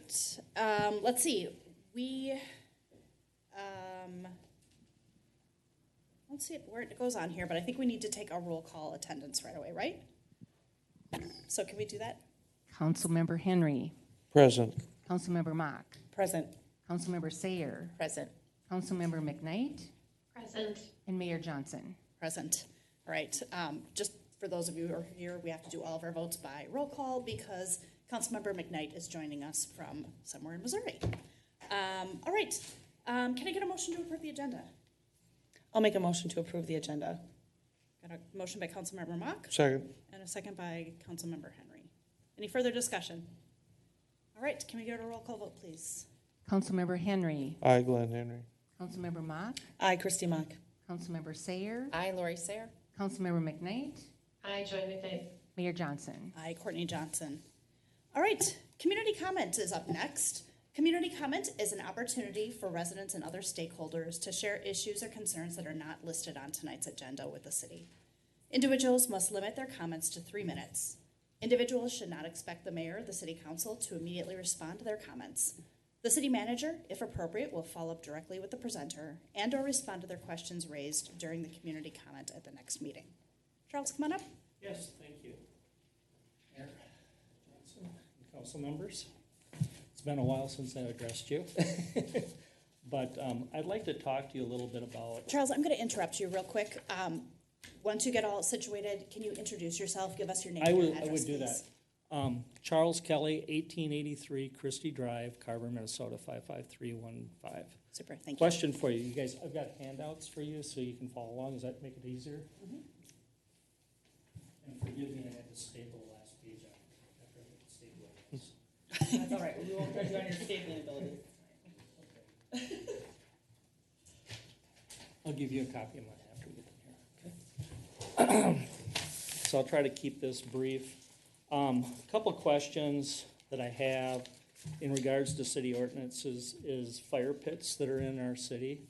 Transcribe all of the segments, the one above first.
right. Let's see. Let's see where it goes on here, but I think we need to take a roll call attendance right away, right? So can we do that? Councilmember Henry. Present. Councilmember Mock. Present. Councilmember Sayer. Present. Councilmember McKnight. Present. And Mayor Johnson. Present. All right. Just for those of you who are here, we have to do all of our votes by roll call because Councilmember McKnight is joining us from somewhere in Missouri. All right. Can I get a motion to approve the agenda? I'll make a motion to approve the agenda. Got a motion by Councilmember Mock Second. and a second by Councilmember Henry. Any further discussion? All right. Can we get a roll call vote, please? Councilmember Henry. Aye, Glenn Henry. Councilmember Mock. Aye, Christy Mock. Councilmember Sayer. Aye, Lori Sayer. Councilmember McKnight. Aye, Joy McKnight. Mayor Johnson. Aye, Courtney Johnson. All right. Community comment is up next. Community comment is an opportunity for residents and other stakeholders to share issues or concerns that are not listed on tonight's agenda with the city. Individuals must limit their comments to 3 minutes. Individuals should not expect the mayor or the city council to immediately respond to their comments. The city manager, if appropriate, will follow up directly with the presenter and or respond to their questions raised during the community comment at the next meeting. Charles, come on up. Yes, thank you. Mayor Johnson and council members. It's been a while since I addressed you. But I'd like to talk to you a little bit about... Charles, I'm going to interrupt you real quick. Once you get all situated, can you introduce yourself? Give us your name and address, I would do please. that. Charles Kelly, 1883 Christie Drive, Carver, Minnesota, 55315. Super, thank you. Question for you. You guys, I've got handouts for you so you can follow along. Does that make it easier? Mm-hmm. And forgive me, I had to staple the last page after I hit the staple. That's all right. We won't judge you on your stapling ability. I'll give you a copy of mine after we get in here, okay? So I'll try to keep this brief. A couple of questions that I have in regards to city ordinances is fire pits that are in our city.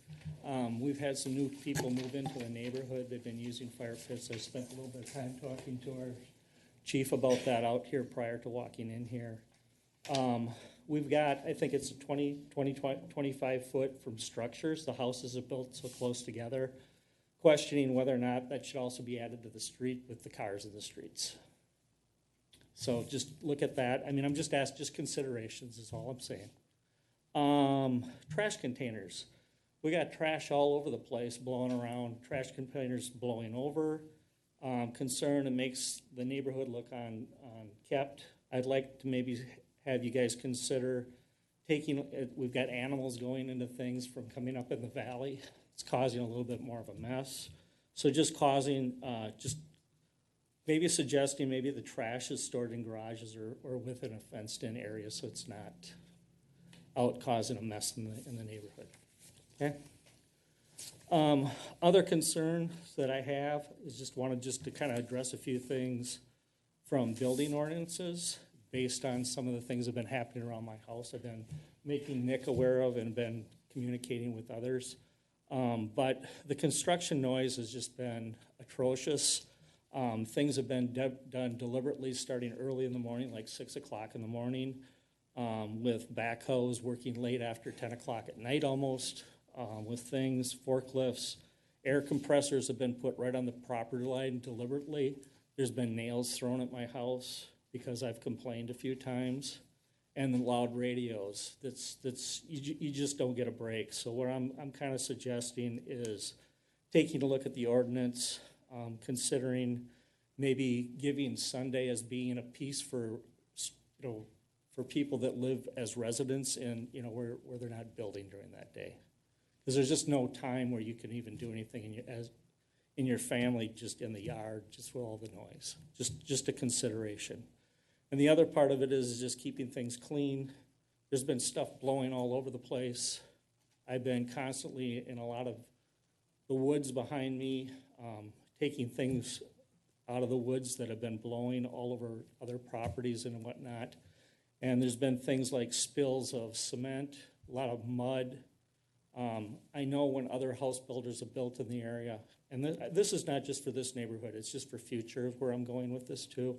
We've had some new people move into the neighborhood. They've been using fire pits. I spent a little bit of time talking to our chief about that out here prior to walking in here. We've got, I think it's a 25 foot from structures. The houses are built so close together. Questioning whether or not that should also be added to the street with the cars in the streets. So just look at that. I mean, I'm just asking, just considerations is all I'm saying. Trash containers. We got trash all over the place blowing around, trash containers blowing over. Concern, it makes the neighborhood look kept. I'd like to maybe have you guys consider taking, we've got animals going into things from coming up in the valley. It's causing a little bit more of a mess. So just causing, just maybe suggesting maybe the trash is stored in garages or within a fenced-in area so it's not out causing a mess in the neighborhood. Okay. Other concerns that I have is just to kind of address a few things from building ordinances based on some of the things that have been happening around my house. I've been making Nick aware of and been communicating with others. But the construction noise has just been atrocious. Things have been done deliberately starting early in the morning, like 6 o'clock in the morning, with backhoes working late after 10 o'clock at night almost, with things, forklifts. Air compressors have been put right on the property line deliberately. There's been nails thrown at my house because I've complained a few times. And the loud radios, you just don't get a break. So what I'm kind of suggesting is taking a look at the ordinance, considering maybe giving Sunday as being a piece for people that live as residents and where they're not building during that day, because there's just no time where you can even do anything in your family, just in the yard, just with all the noise. Just a consideration. And the other part of it is just keeping things clean. There's been stuff blowing all over the place. I've been constantly in a lot of the woods behind me, taking things out of the woods that have been blowing all over other properties and whatnot. And there's been things like spills of cement, a lot of mud. I know when other house builders have built in the area, and this is not just for this neighborhood, it's just for future where I'm going with this too.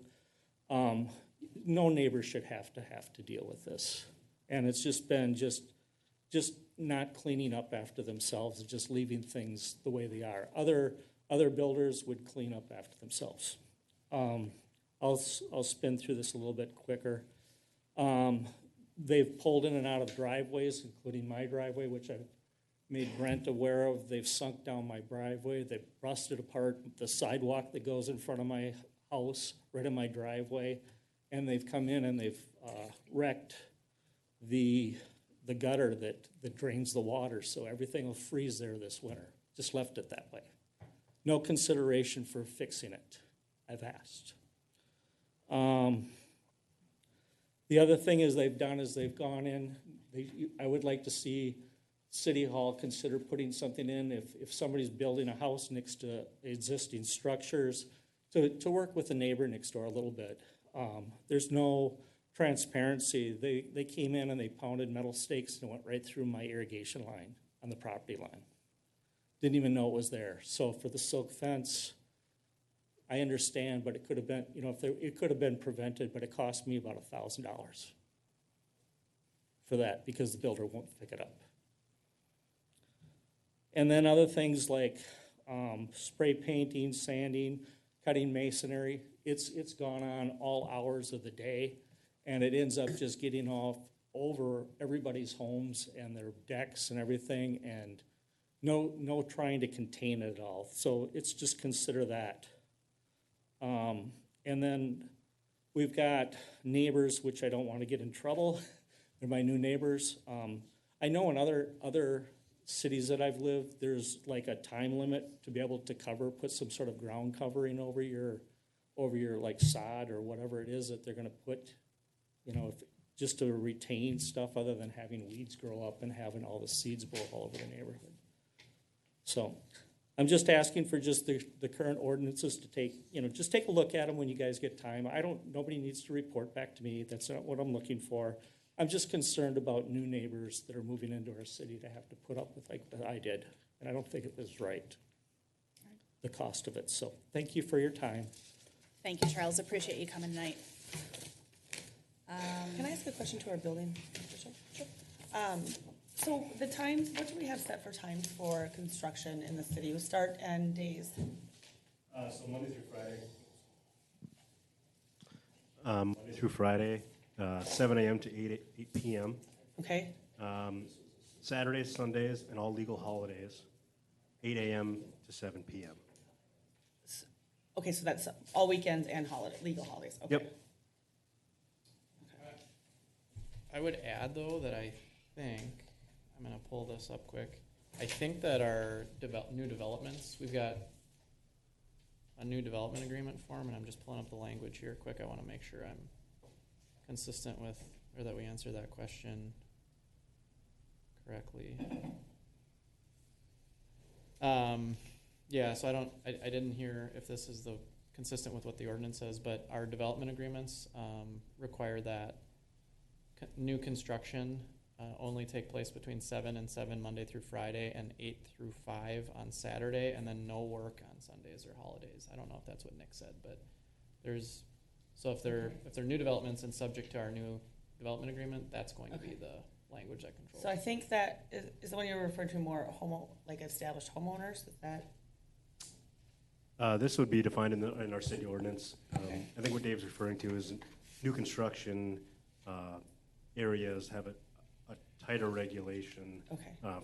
No neighbor should have to deal with this. And it's just been just not cleaning up after themselves, just leaving things the way they are. Other builders would clean up after themselves. I'll spin through this a little bit quicker. They've pulled in and out of driveways, including my driveway, which I've made Brent aware of. They've sunk down my driveway. They've rusted apart the sidewalk that goes in front of my house, right in my driveway. And they've come in and they've wrecked the gutter that drains the water, so everything will freeze there this winter. Just left it that way. No consideration for fixing it, I've asked. The other thing they've gone in, I would like to see City Hall consider putting something in if somebody's building a house next to existing structures, to work with the neighbor next door a little bit. There's no transparency. They came in and they pounded metal stakes and went right through my irrigation line on the property line. Didn't even know it was there. So for the silk fence, I understand, but it could have been, it could have been prevented, but it cost me about $1,000 for that because the builder won't pick it up. And then other things like spray painting, sanding, cutting masonry, it's gone on all hours of the day, and it ends up just getting off over everybody's homes and their decks and everything, and no trying to contain it at all. So it's just consider that. And then we've got neighbors, which I don't want to get in trouble. They're my new neighbors. I know in other cities that I've lived, there's like a time limit to be able to put some sort of ground covering over your like sod or whatever it is that they're going to put, just to retain stuff other than having weeds grow up and having all the seeds blow all over the neighborhood. So I'm just asking for just the current ordinances to just take a look at them when you guys get time. Nobody needs to report back to me. That's not what I'm looking for. I'm just concerned about new neighbors that are moving into our city to have to put up with like what I did. And I don't think it was right, the cost of it. So thank you for your time. Thank you, Charles. Appreciate you coming tonight. Can I ask a question to our building official? Sure. So the times, what do we have set for times for construction in the city? We start and days? So Monday through Friday. Monday through Friday, 7 a.m. to 8 p.m. Okay. Saturdays, Sundays, and all legal holidays, 8 a.m. to 7 p.m. Okay, so that's all weekends and legal holidays. Okay. Yep. I would add, though, that I think, I'm going to pull this up quick. I think that our new developments, we've got a new development agreement form, and I'm just pulling up the language here quick. I want to make sure I'm consistent with, or that we answer that question correctly. Yeah, so I didn't hear if this is consistent with what the ordinance says, but our development agreements require that new construction only take place between 7 and 7 Monday through Friday and 8 through 5 on Saturday, and then no work on Sundays or holidays. I don't know if that's what Nick said, but if they're new developments and subject to our new development agreement, that's going to be the language that controls. So I think that is the one you're referring to more like established homeowners. Is that? This would be defined in our city ordinance. I think what Dave's referring to is new construction areas have a tighter regulation,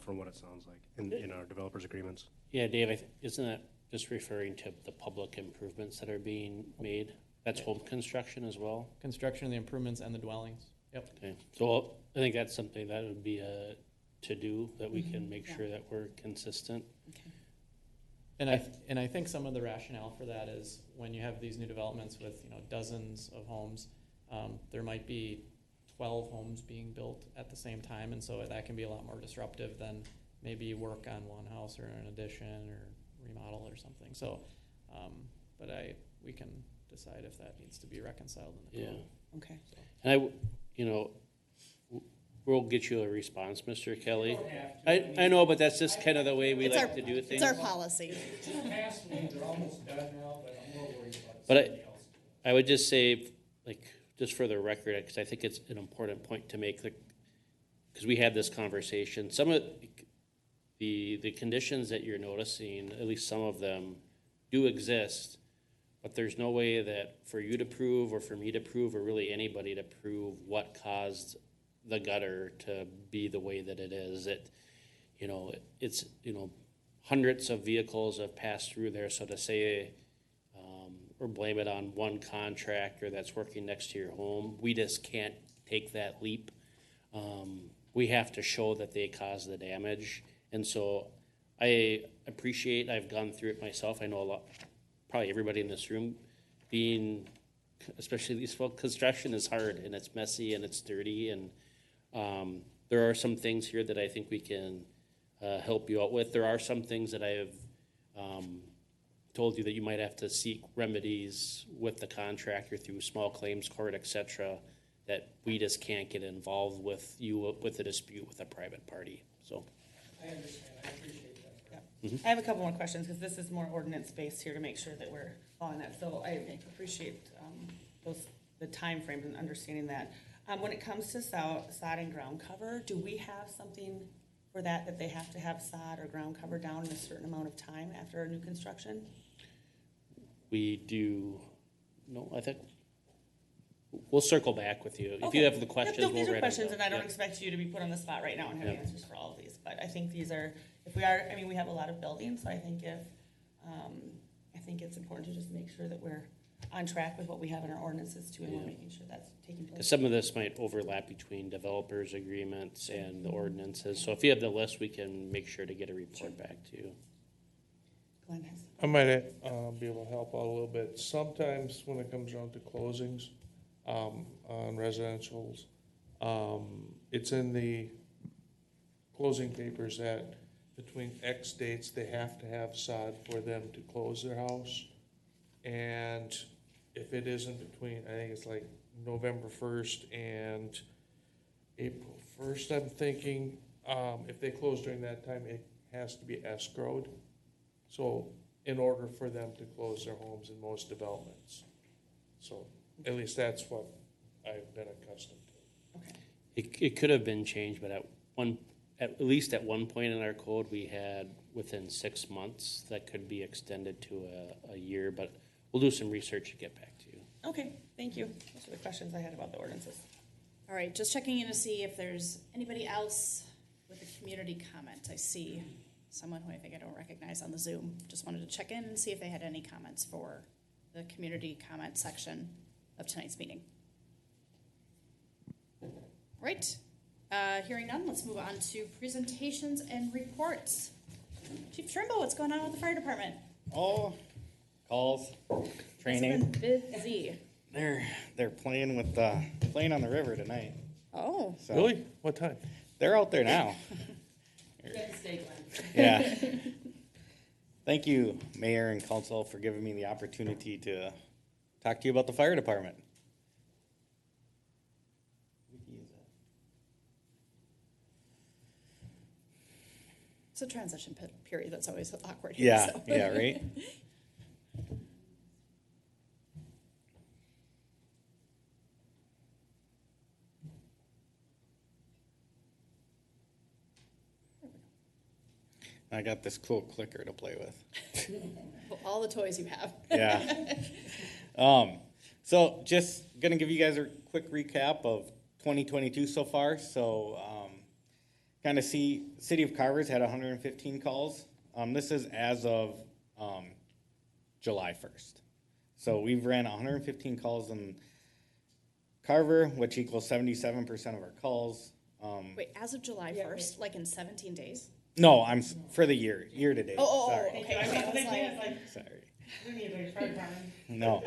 from what it sounds like in our developers' agreements. Yeah, Dave, isn't that just referring to the public improvements that are being made? That's home construction as well? Construction, the improvements, and the dwellings. Yep. Okay, so I think that's something that would be a to-do, that we can make sure that we're consistent. Okay. And I think some of the rationale for that is when you have these new developments with dozens of homes, there might be 12 homes being built at the same time, and so that can be a lot more disruptive than maybe work on one house or an addition or remodel or something. So, but we can decide if that needs to be reconciled in the code. Yeah. Okay. So, and we'll get you a response, Mr. Kelly. I know, but that's just kind of the way we like to do things. It's our policy. Past me, they're almost done now, but I'm more worried about But something else. I would just say, just for the record, because I think it's an important point to make, because we had this conversation, some of the conditions that you're noticing, at least some of them, do exist, but there's no way that for you to prove or for me to prove or really anybody to prove what caused the gutter to be the way that it is. It's hundreds of vehicles have passed through there, so to say or blame it on one contractor that's working next to your home, we just can't take that leap. We have to show that they caused the damage. And so I appreciate, I've gone through it myself. I know a lot, probably everybody in this room, especially these folks, construction is hard and it's messy and it's dirty. And there are some things here that I think we can help you out with. There are some things that I have told you that you might have to seek remedies with the contractor through small claims court, et cetera, that we just can't get involved with you with a dispute with a private party. So I understand. I appreciate that. Yeah. I have a couple more questions because this is more ordinance-based here to make sure that we're following that. So I appreciate the time frame and understanding that. When it comes to sod and ground cover, do we have something for that they have to have sod or ground cover down in a certain amount of time after a new construction? we do, no, I think we'll circle back with you. If Okay. you have the questions, Yep, we'll these are write them questions, down. and I don't Yep. expect you to be put on the spot right now and have Yep. answers for all of these, but I think these are, if we are, I mean, we have a lot of buildings, so I think I think it's important to just make sure that we're on track with what we have in our ordinances too, and we're making sure that's taking place. Some of this might overlap between developers' agreements and the ordinances, so if you have the list, we can make sure to get a report back to you. Glenn has. I might be able to help out a little bit. Sometimes when it comes down to closings on residentials, it's in the closing papers that between X dates, they have to have sod for them to close their house. And if it isn't between, I think it's like November 1st and April 1st, I'm thinking, if they close during that time, it has to be escrowed. So in order for them to close their homes in most developments. So at least that's what I've been accustomed to. Okay. It could have been changed, but at least at one point in our code, we had within 6 months that could be extended to a year, but we'll do some research to get back to you. Okay, thank you. Those are the questions I had about the ordinances. All right, just checking in to see if there's anybody else with a community comment. I see someone who I think I don't recognize on the Zoom. Just wanted to check in and see if they had any comments for the community comment section of tonight's meeting. All right, hearing none, let's move on to presentations and reports. Chief Trimble, what's going on with the fire department? Oh, calls, training. It's been busy. They're playing with playing on the river tonight. Oh, So Really? What time? they're out there now. Good to stay, Glenn. Yeah. Thank you, Mayor and Council, for giving me the opportunity to talk to you about the fire department. it's a transition period that's always awkward here. Yeah, so. yeah, right? I got this cool clicker to play with. All the toys you have. Yeah. So just gonna give you guys a quick recap of 2022 so far. So kind of see City of Carver's had 115 calls. This is as of July 1st. So we've ran 115 calls in Carver, which equals 77% of our calls. Wait, as of July 1st, like in 17 days? No, for the year to date. Oh, Sorry. okay. I I was think like- it's like, Sorry. we need a fire department. No,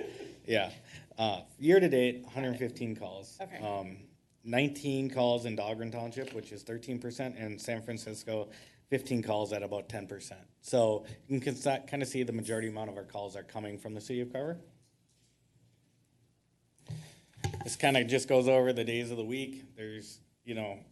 yeah. Year to date, 115 calls. Okay. 19 calls in Dahlgren Township, which is 13%, and San Francisco, 15 calls at about 10%. So you can kind of see the majority amount of our calls are coming from the city of Carver. This kind of just goes over the days of the week. There's,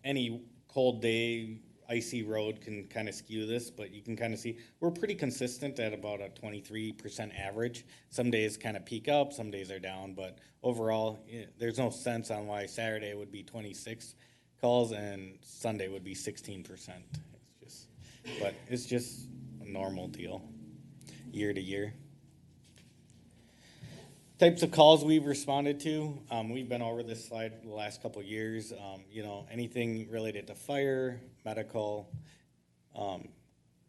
any cold day, icy road can kind of skew this, but you can kind of see we're pretty consistent at about a 23% average. Some days kind of peak up, some days are down, but overall, there's no sense on why Saturday would be 26 calls, and Sunday would be 16%. It's just a normal deal, year to year. Types of calls we've responded to. We've been over this slide the last couple of years. Anything related to fire, medical,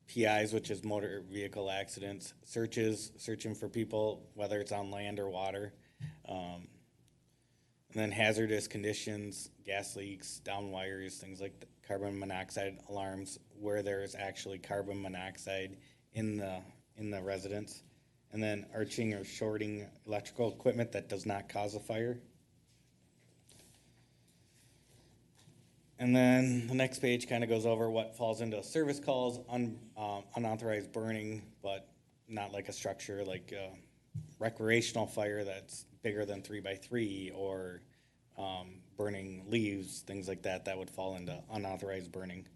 PIs, which is motor vehicle accidents, searching for people, whether it's on land or water. And then hazardous conditions, gas leaks, down wires, things like carbon monoxide alarms, where there is actually carbon monoxide in the residence. And then arching or shorting electrical equipment that does not cause a fire. And then the next page kind of goes over what falls into service calls, unauthorized burning, but not like a structure, like recreational fire that's bigger than 3x3, or burning leaves, things like that, that would fall into unauthorized burning.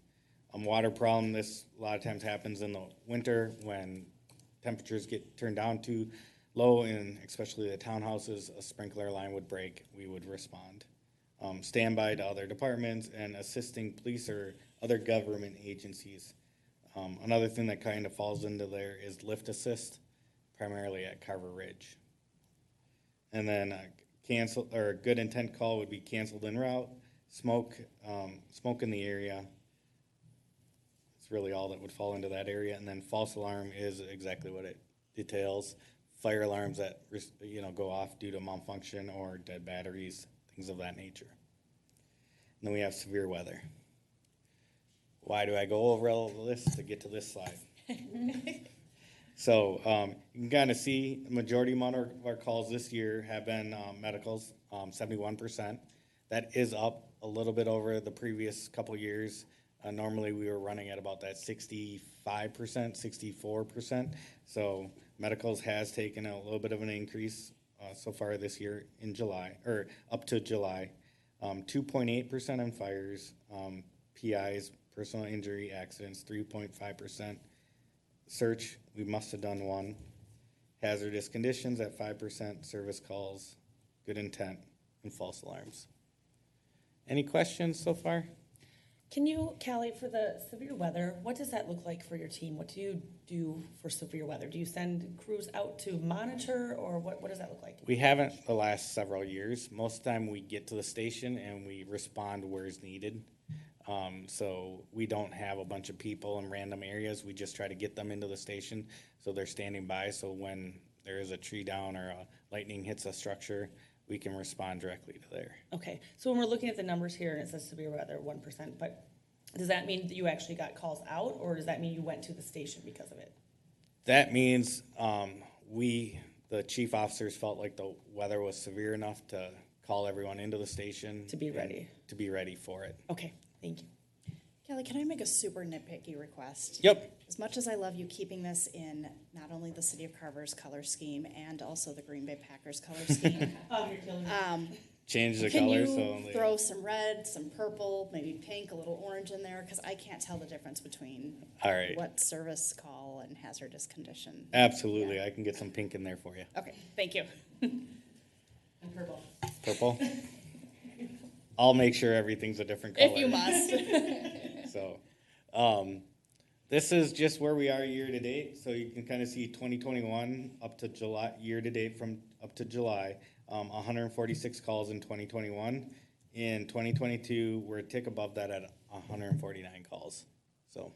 Water problem, this a lot of times happens in the winter when temperatures get turned down too low, and especially the townhouses, a sprinkler line would break, we would respond. Standby to other departments and assisting police or other government agencies. Another thing that kind of falls into there is lift assist, primarily at Carver Ridge. And then cancel or good intent call would be canceled en route, smoke in the area. It's really all that would fall into that area. And then false alarm is exactly what it details. Fire alarms that go off due to malfunction or dead batteries, things of that nature. And then we have severe weather. Why do I go over all of this? To get to this slide. So you can kind of see the majority amount of our calls this year have been medicals, 71%. That is up a little bit over the previous couple years. Normally we were running at about that 65%, 64%. So medicals has taken a little bit of an increase so far this year in July, or up to July. 2.8% on fires, PIs, personal injury accidents, 3.5%. Search, we must have done one. Hazardous conditions at 5%, service calls, good intent, and false alarms. Any questions so far? Can you, Callie, for the severe weather, what does that look like for your team? What do you do for severe weather? Do you send crews out to monitor, or what does that look like? We haven't the last several years. Most of the time we get to the station and we respond where is needed. So we don't have a bunch of people in random areas. We just try to get them into the station so they're standing by. So when there is a tree down or a lightning hits a structure, we can respond directly to there. Okay, so when we're looking at the numbers here and it says severe weather 1%, but does that mean that you actually got calls out, or does that mean you went to the station because of it? That means the chief officers, felt like the weather was severe enough to call everyone into the station. To be ready. To be ready for it. Okay, thank you. Kelly, can I make a super nitpicky request? Yep. As much as I love you keeping this in not only the City of Carver's color scheme and also the Green Bay Packers color scheme, Change the can color. you throw some red, some purple, maybe pink, a little orange in there? Because I can't tell the difference between All right. what service call and hazardous condition. Absolutely. Yeah. I can get some pink in there for you. Okay, thank you. And purple. Purple? I'll make sure everything's a different color. If you must. So, this is just where we are year to date. So you can kind of see 2021 up to July, year to date from up to July, 146 calls in 2021. In 2022, we're a tick above that at 149 calls. So,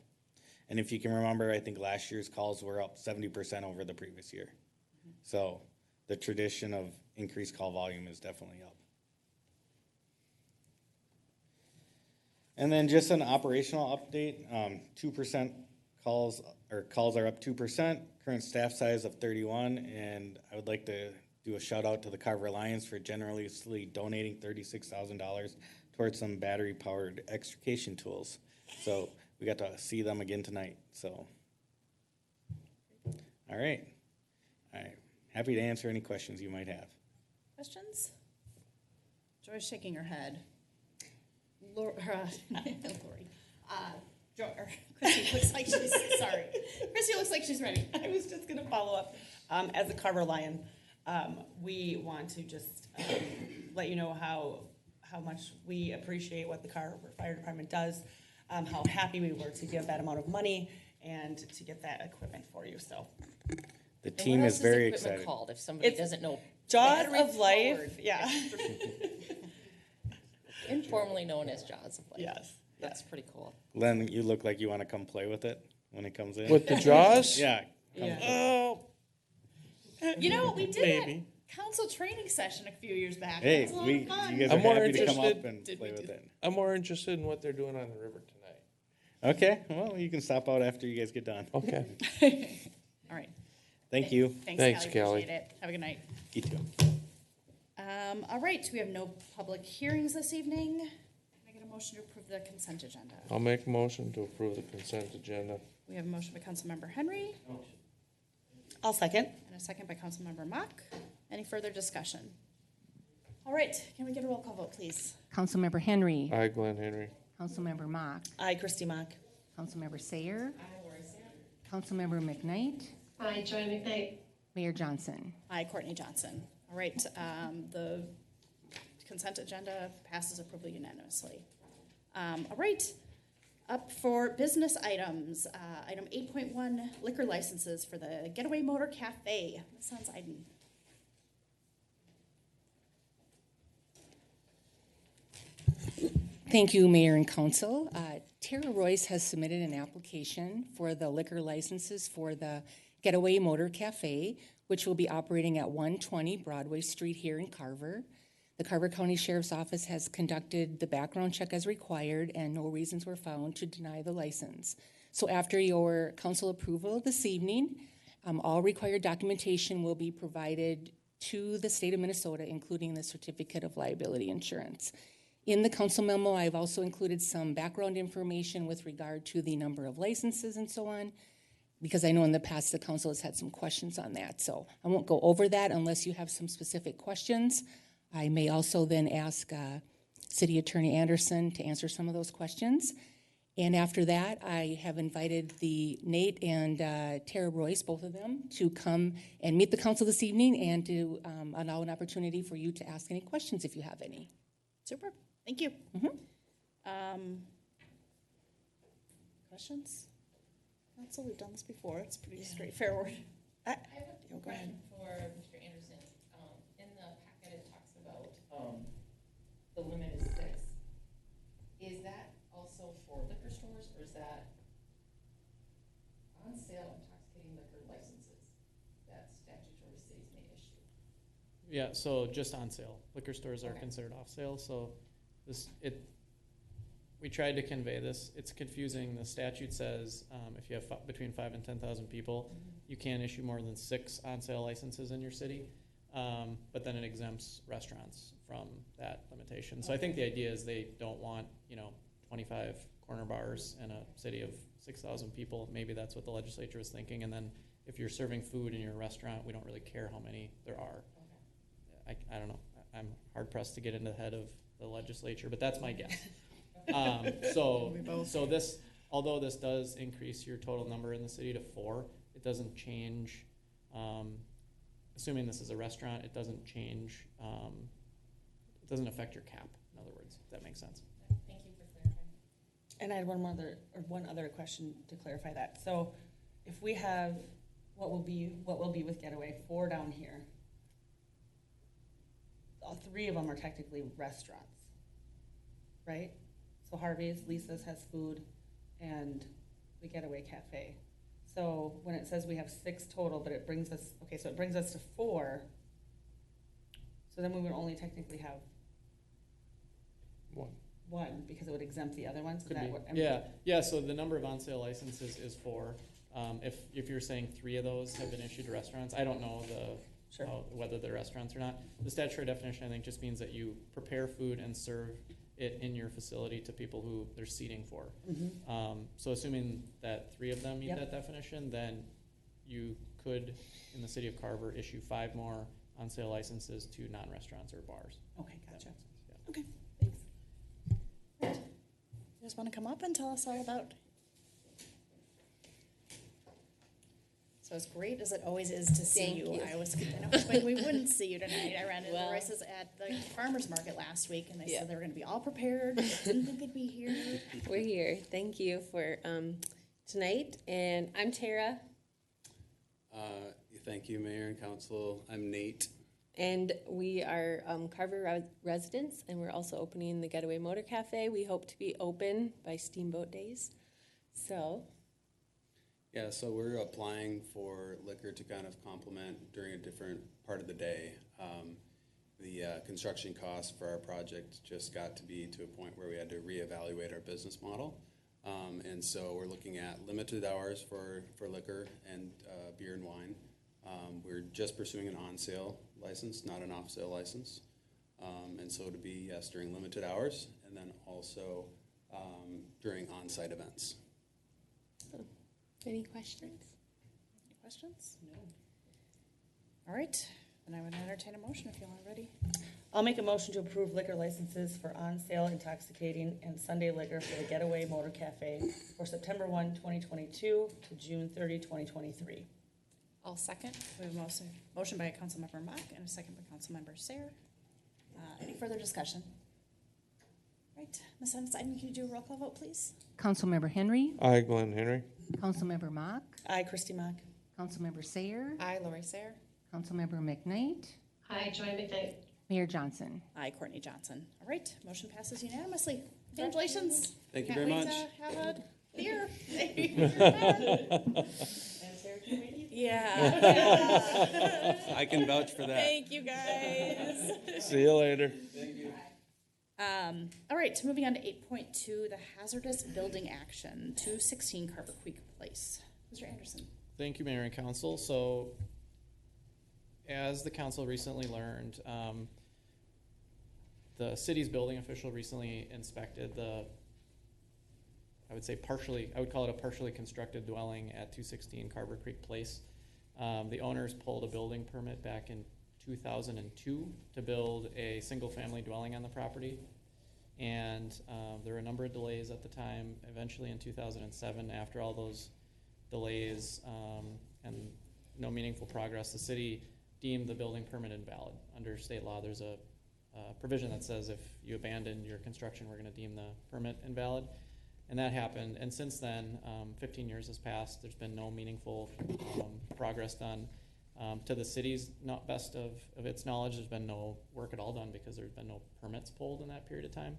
and if you can remember, I think last year's calls were up 70% over the previous year. So the tradition of increased call volume is definitely up. And then just an operational update, 2% calls are up 2%, current staff size of 31, and I would like to do a shout out to the Carver Alliance for generously donating $36,000 towards some battery powered extrication tools. So we got to see them again tonight. So, all right. Happy to answer any questions you might have. Questions? Joy's shaking her head. Lori, Chrissy looks like she's, sorry. Chrissy looks like she's ready. I was just going to follow up. As a Carver Lion, we want to just let you know how how much we appreciate what the Carver Fire Department does, how happy we were to give that amount of money and to get that equipment for you, so. The team is very excited. Called if somebody It's doesn't know. Jaws Battery of Life, powered. yeah. Informally known as Jaws of Life. Yes. That's pretty cool. Len, you look like you want to come play with it when it comes in. With the jaws? Yeah. Yeah. Oh, You know, we did maybe. that council training session a few years back. Hey, It was a lot you of fun. guys I'm are more happy to come up interested- and Did play we with do- it. I'm more interested in what they're doing on the river tonight. Okay, well, you can stop out after you guys get done. Okay. All right. Thank you. Thanks, Callie. Appreciate it. Have a good night. You too. All right, we have no public hearings this evening. Can I get a motion to approve the consent agenda? I'll make a motion to approve the consent agenda. We have a motion by Councilmember Henry I'll second. and a second by Councilmember Mock. Any further discussion? All right, can we get a roll call vote, please? Councilmember Henry. Aye, Glenn Henry. Councilmember Mock. Aye, Christie Mock. Councilmember Sayer. Councilmember McKnight. Hi, Joy McKnight. Mayor Johnson. Aye, Courtney Johnson. All right, the consent agenda passes approval unanimously. All right, up for business items. Item 8.1, liquor licenses for the Getaway Motor Cafe. Ms. Hans-Eiden. Thank you, Mayor and Council. Tara Royce has submitted an application for the liquor licenses for the Getaway Motor Cafe, which will be operating at 120 Broadway Street here in Carver. The Carver County Sheriff's Office has conducted the background check as required, and no reasons were found to deny the license. So after your council approval this evening, all required documentation will be provided to the state of Minnesota, including the certificate of liability insurance. In the council memo, I've also included some background information with regard to the number of licenses and so on, because I know in the past the council has had some questions on that. So I won't go over that unless you have some specific questions. I may also then ask City Attorney Anderson to answer some of those questions. And after that, I have invited the Nate and Tara Royce, both of them, to come and meet the council this evening and to allow an opportunity for you to ask any questions if you have any. Super, thank you. Questions? Council, we've done this before. It's pretty straightforward. I have a go ahead. question for Mr. Anderson. In the packet, it talks about the limit is 6. Is that also for liquor stores, or is that on sale intoxicating liquor licenses that statutory cities may issue? Yeah, so just on sale. Liquor stores are Okay. considered off sale, so we tried to convey this. It's confusing. The statute says if you have between 5 and 10,000 people, you can't issue more than 6 on-sale licenses in your city. But then it exempts restaurants from that limitation. So I think the idea is they don't want, 25 corner bars in a city of 6,000 people. Maybe that's what the legislature is thinking. And then if you're serving food in your restaurant, we don't really care how many there are. I don't know. I'm hard pressed to get into the head of the legislature, but that's my guess. So this, although this does increase your total number in the city to 4, it doesn't change. Assuming this is a restaurant, it doesn't change. It doesn't affect your cap. In other words, if that makes sense. Thank you for clarifying. And I had one other question to clarify that. So if we have what will be with Getaway 4 down here, all 3 of them are technically restaurants, right? So Harvey's, Lisa's has food, and the Getaway Cafe. So when it says we have 6 total, but it brings us, so it brings us to 4. So then we would only technically have 1 because it would exempt the other ones. Is Could that be. what Yeah. So the number of on-sale licenses is 4. If you're saying 3 of those have been issued to restaurants, I don't know whether they're restaurants or not. The statutory definition, I think, just means that you prepare food and serve it in your facility to people who they're seating for. So assuming that 3 of them meet that definition, then you could, in the city of Carver, issue 5 more on-sale licenses to non-restaurants or bars. Okay, gotcha. Yeah. Okay, thanks. You guys want to come up and tell us all about So as great as it always is to see Thank you, you. I was kind of hoping we wouldn't see you tonight. I ran into the Royces at the farmer's market last week, and they Yeah. said they were going to be all prepared. Didn't think they'd be here. We're here. Thank you for tonight. And I'm Tara, Thank you, Mayor and Council. I'm Nate. and we are Carver residents, and we're also opening the Getaway Motor Cafe. We hope to be open by Steamboat Days. So, Yeah, so we're applying for liquor to kind of complement during a different part of the day. The construction costs for our project just got to be to a point where we had to reevaluate our business model. And so we're looking at limited hours for liquor and beer and wine. We're just pursuing an on-sale license, not an off-sale license. And so to be, yes, during limited hours, and then also during on-site events. any questions? Any questions? No. All right, then I would entertain a motion if you all are ready. I'll make a motion to approve liquor licenses for on-sale intoxicating and Sunday liquor for the Getaway Motor Cafe for September 1, 2022 to June 30, 2023. I'll second. We have a motion by Councilmember Mock and a second by Councilmember Sayer. Any further discussion? Right, Ms. Ensign, can you do a roll call vote, please? Councilmember Henry, Aye, Glenn Henry. Councilmember Mock, Aye, Christy Mock. Councilmember Sayer, Aye, Lori Sayer. Councilmember McKnight, Aye, Joy McKnight. Mayor Johnson. Aye, Courtney Johnson. All right, motion passes unanimously. Congratulations. Thank you Can't very wait much. to have a beer. Yeah. I can vouch for that. Thank you, guys. See you later. All right, moving on to 8.2, the hazardous building action, 216 Carver Creek Place. Mr. Anderson. Thank you, Mayor and Council. So, as the council recently learned, the city's building official recently inspected I would call it a partially constructed dwelling at 216 Carver Creek Place. The owners pulled a building permit back in 2002 to build a single-family dwelling on the property. And there were a number of delays at the time. Eventually in 2007, after all those delays and no meaningful progress, the city deemed the building permit invalid. Under state law, there's a provision that says if you abandon your construction, we're going to deem the permit invalid. And that happened. And since then, 15 years has passed. There's been no meaningful progress done. To the city's not best of its knowledge, there's been no work at all done because there's been no permits pulled in that period of time.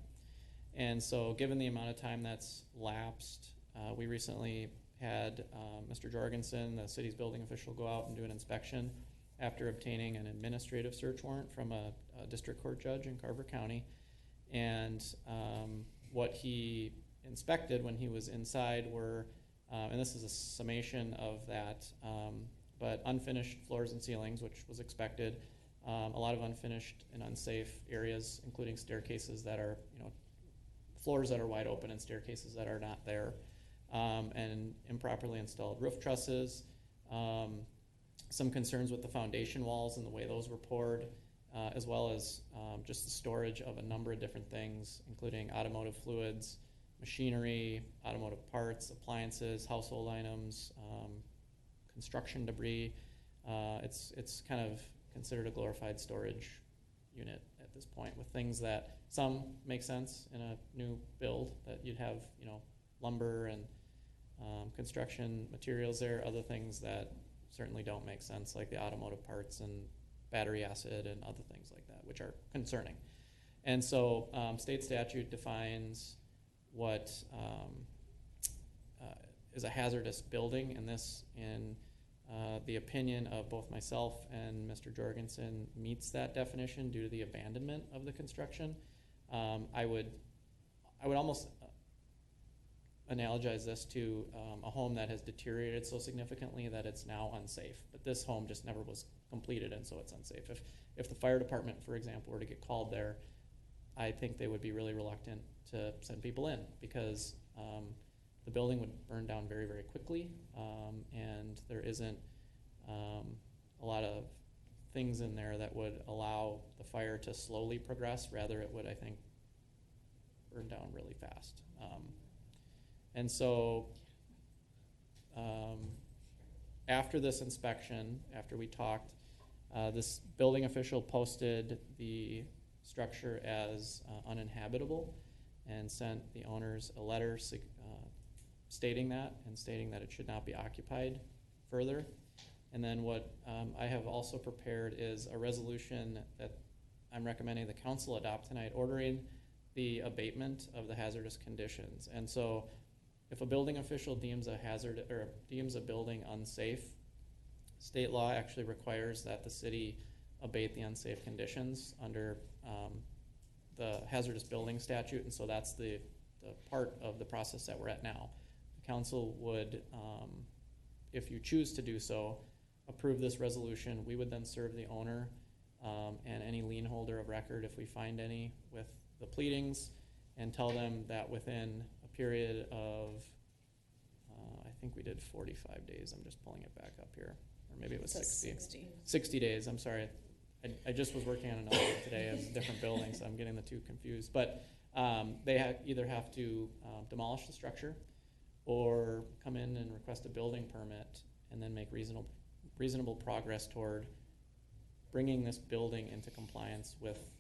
And so given the amount of time that's lapsed, we recently had Mr. Jorgensen, the city's building official, go out and do an inspection after obtaining an administrative search warrant from a district court judge in Carver County. And what he inspected when he was inside were, and this is a summation of that, but unfinished floors and ceilings, which was expected, a lot of unfinished and unsafe areas, including staircases that are, floors that are wide open and staircases that are not there, and improperly installed roof trusses, some concerns with the foundation walls and the way those were poured, as well as just the storage of a number of different things, including automotive fluids, machinery, automotive parts, appliances, household items, construction debris. It's kind of considered a glorified storage unit at this point, with things that some make sense in a new build, that you'd have lumber and construction materials there. Other things that certainly don't make sense, like the automotive parts and battery acid and other things like that, which are concerning. And so state statute defines what is a hazardous building, and this, in the opinion of both myself and Mr. Jorgensen, meets that definition due to the abandonment of the construction. I would almost analogize this to a home that has deteriorated so significantly that it's now unsafe. But this home just never was completed, and so it's unsafe. If the fire department, for example, were to get called there, I think they would be really reluctant to send people in, because the building would burn down very, very quickly, and there isn't a lot of things in there that would allow the fire to slowly progress. Rather, it would, I think, burn down really fast. And so after this inspection, after we talked, this building official posted the structure as uninhabitable and sent the owners a letter stating that and stating that it should not be occupied further. And then what I have also prepared is a resolution that I'm recommending the council adopt tonight, ordering the abatement of the hazardous conditions. And so if a building official deems a hazard or deems a building unsafe, state law actually requires that the city abate the unsafe conditions under the hazardous building statute. And so that's the part of the process that we're at now. The council would, if you choose to do so, approve this resolution. We would then serve the owner and any lien holder of record, if we find any, with the pleadings, and tell them that within a period of, I think we did 45 days. I'm just pulling it back up here. Or maybe it was 60. 60 days, I'm sorry. I just was working on another one today as a different building, so I'm getting the two confused. But they either have to demolish the structure or come in and request a building permit and then make reasonable progress toward bringing this building into compliance with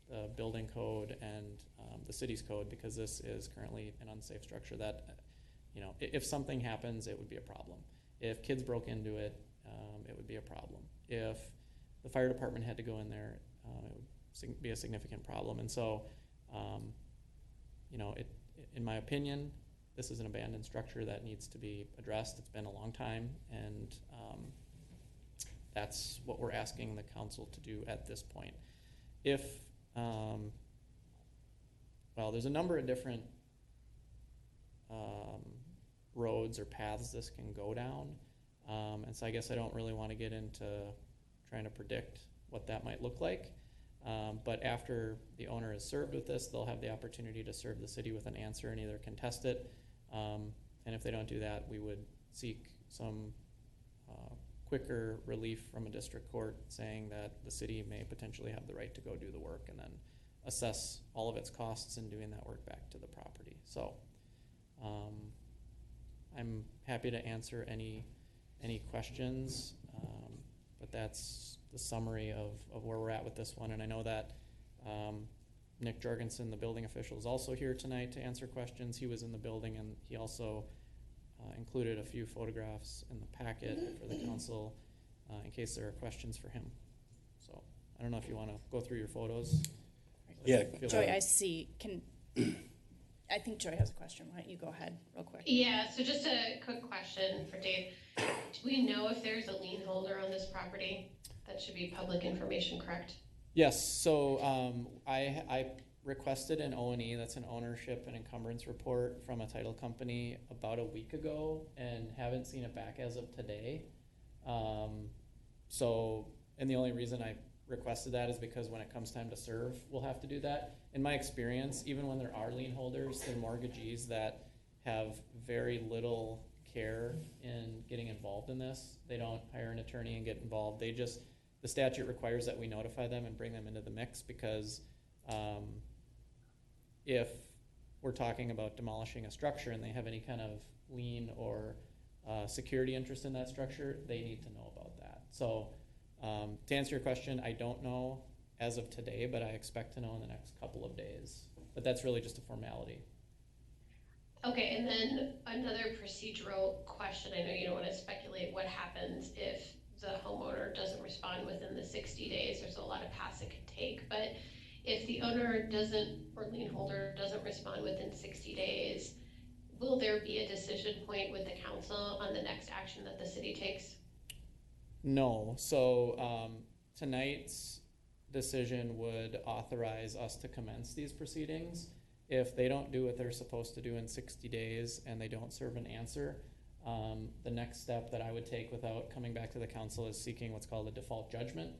the building code and the city's code, because this is currently an unsafe structure that, if something happens, it would be a problem. If kids broke into it, it would be a problem. If the fire department had to go in there, it would be a significant problem. And so, in my opinion, this is an abandoned structure that needs to be addressed. It's been a long time, and that's what we're asking the council to do at this point. If, there's a number of different roads or paths this can go down. And so I guess I don't really want to get into trying to predict what that might look like. But after the owner is served with this, they'll have the opportunity to serve the city with an answer and either contest it. And if they don't do that, we would seek some quicker relief from a district court saying that the city may potentially have the right to go do the work and then assess all of its costs in doing that work back to the property. So I'm happy to answer any questions, but that's the summary of where we're at with this one. And I know that Nick Jorgensen, the building official, is also here tonight to answer questions. He was in the building, and he also included a few photographs in the packet for the council in case there are questions for him. So I don't know if you want to go through your photos. Yeah. Joy, I see. I think Joy has a question. Why don't you go ahead real quick? Yeah, so just a quick question for Dave. Do we know if there's a lien holder on this property? That should be public information, correct? Yes, so I requested an O&E, that's an ownership and encumbrance report from a title company about a week ago and haven't seen it back as of today. And the only reason I requested that is because when it comes time to serve, we'll have to do that. In my experience, even when there are lien holders, they're mortgagees that have very little care in getting involved in this. They don't hire an attorney and get involved. The statute requires that we notify them and bring them into the mix because if we're talking about demolishing a structure and they have any kind of lien or security interest in that structure, they need to know about that. So to answer your question, I don't know as of today, but I expect to know in the next couple of days. But that's really just a formality. Okay, and then another procedural question. I know you don't want to speculate what happens if the homeowner doesn't respond within the 60 days. There's a lot of paths it could take, but if the owner doesn't, or lien holder doesn't respond within 60 days, will there be a decision point with the council on the next action that the city takes? No, so tonight's decision would authorize us to commence these proceedings. If they don't do what they're supposed to do in 60 days and they don't serve an answer, the next step that I would take without coming back to the council is seeking what's called a default judgment.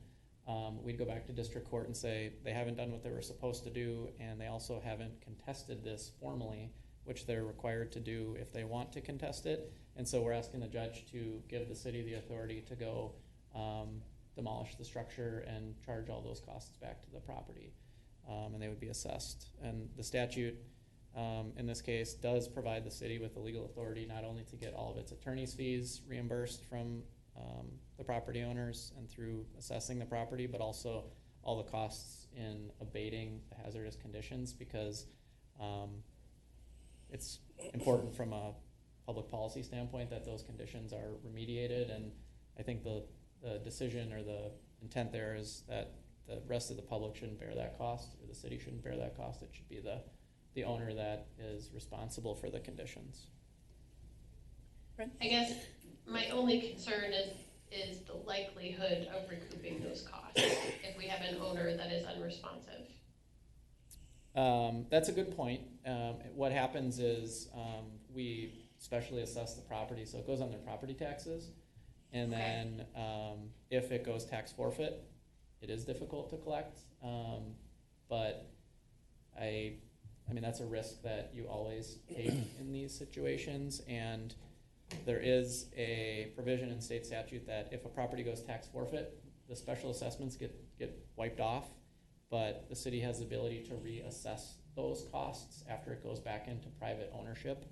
We'd go back to district court and say they haven't done what they were supposed to do and they also haven't contested this formally, which they're required to do if they want to contest it. And so we're asking the judge to give the city the authority to go demolish the structure and charge all those costs back to the property. And they would be assessed. And the statute in this case does provide the city with the legal authority not only to get all of its attorney's fees reimbursed from the property owners and through assessing the property, but also all the costs in abating the hazardous conditions, because it's important from a public policy standpoint that those conditions are remediated. And I think the decision or the intent there is that the rest of the public shouldn't bear that cost, or the city shouldn't bear that cost. It should be the owner that is responsible for the conditions. I guess my only concern is the likelihood of recouping those costs if we have an owner that is unresponsive. That's a good point. What happens is we specially assess the property, so it goes on their property taxes, and then if it goes tax forfeit, it is difficult to collect. But I mean, that's a risk that you always take in these situations, and there is a provision in state statute that if a property goes tax forfeit, the special assessments get wiped off, but the city has the ability to reassess those costs after it goes back into private ownership.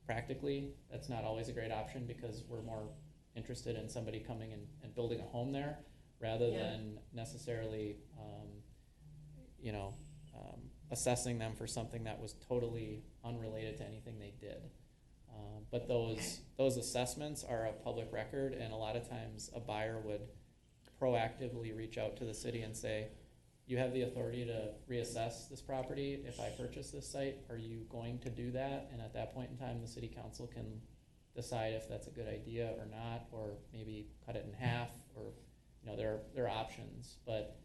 Practically, that's not always a great option because we're more interested in somebody coming and building a home there rather than necessarily, assessing them for something that was totally unrelated to anything they did. But those assessments are a public record, and a lot of times a buyer would proactively reach out to the city and say, you have the authority to reassess this property if I purchase this site. Are you going to do that? And at that point in time, the city council can decide if that's a good idea or not, or maybe cut it in half, or there are options. But